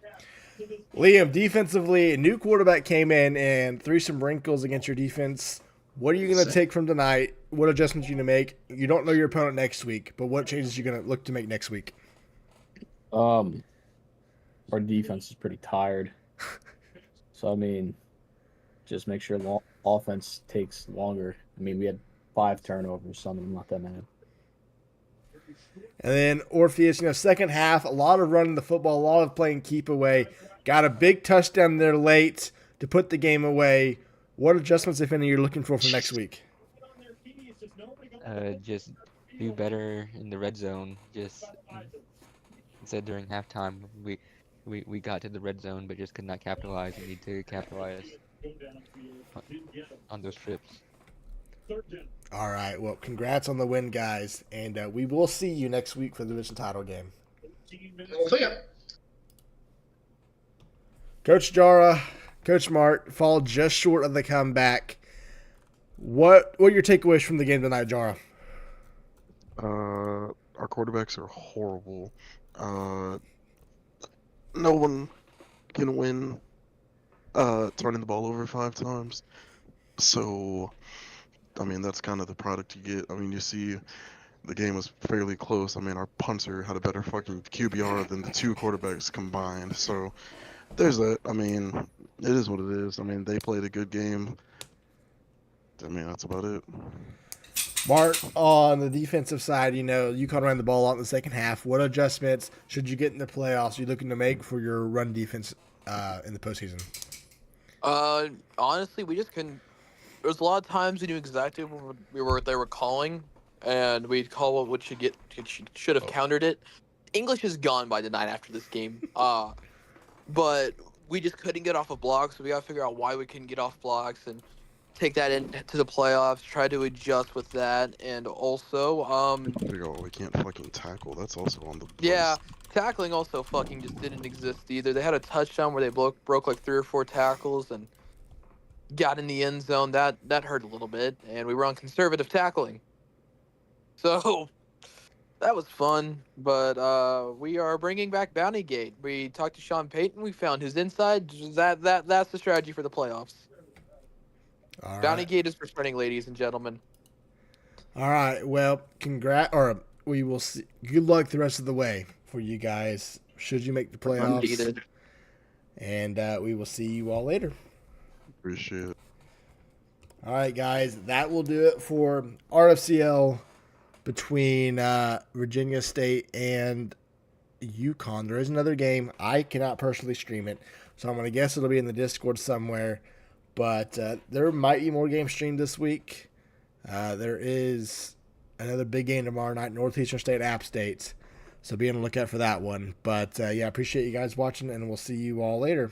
Liam, defensively, a new quarterback came in and threw some wrinkles against your defense. What are you going to take from tonight? What adjustments are you going to make? You don't know your opponent next week, but what changes are you going to look to make next week? Our defense is pretty tired. So, just make sure the offense takes longer. We had 5 turnovers, so I'm not that mad. And then Orpheus, second half, a lot of running the football, a lot of playing keep away. Got a big touchdown there late to put the game away. What adjustments, if any, you're looking for next week? Just do better in the red zone. Just said during halftime, we got to the red zone, but just could not capitalize. We need to capitalize on those trips. All right. Well, congrats on the win, guys, and we will see you next week for the division title game. See ya. Coach Jara, Coach Mart fall just short of the comeback. What are your takeaways from the game tonight, Jara? Our quarterbacks are horrible. No one can win turning the ball over 5 times. So, that's kind of the product you get. You see the game was fairly close. Our punter had a better fucking QBR than the 2 quarterbacks combined. So, there's that. It is what it is. They played a good game. That's about it. Mart, on the defensive side, UConn ran the ball out in the second half. What adjustments should you get in the playoffs are you looking to make for your run defense in the postseason? Honestly, we just couldn't. There was a lot of times we knew exactly what they were calling, and we'd call what should have countered it. English is gone by tonight after this game. But we just couldn't get off of blocks, so we got to figure out why we couldn't get off blocks and take that into the playoffs, try to adjust with that, and also, we can't fucking tackle. That's also on the list. Yeah, tackling also fucking just didn't exist either. They had a touchdown where they broke like 3 or 4 tackles and got in the end zone. That hurt a little bit, and we were on conservative tackling. So that was fun, but we are bringing back Bounty Gate. We talked to Sean Payton. We found his inside. That's the strategy for the playoffs. All right. Bounty Gate is for sprinting, ladies and gentlemen. All right. Well, we will see. Good luck the rest of the way for you guys. Should you make the playoffs? And we will see you all later. Appreciate it. All right, guys. That will do it for RFCL between Virginia State and UCONN. There is another game. I cannot personally stream it, so I'm going to guess it'll be in the Discord somewhere. But there might be more games streamed this week. There is another big game tomorrow night, Northeastern State App State. So be on the lookout for that one. But yeah, appreciate you guys watching, and we'll see you all later.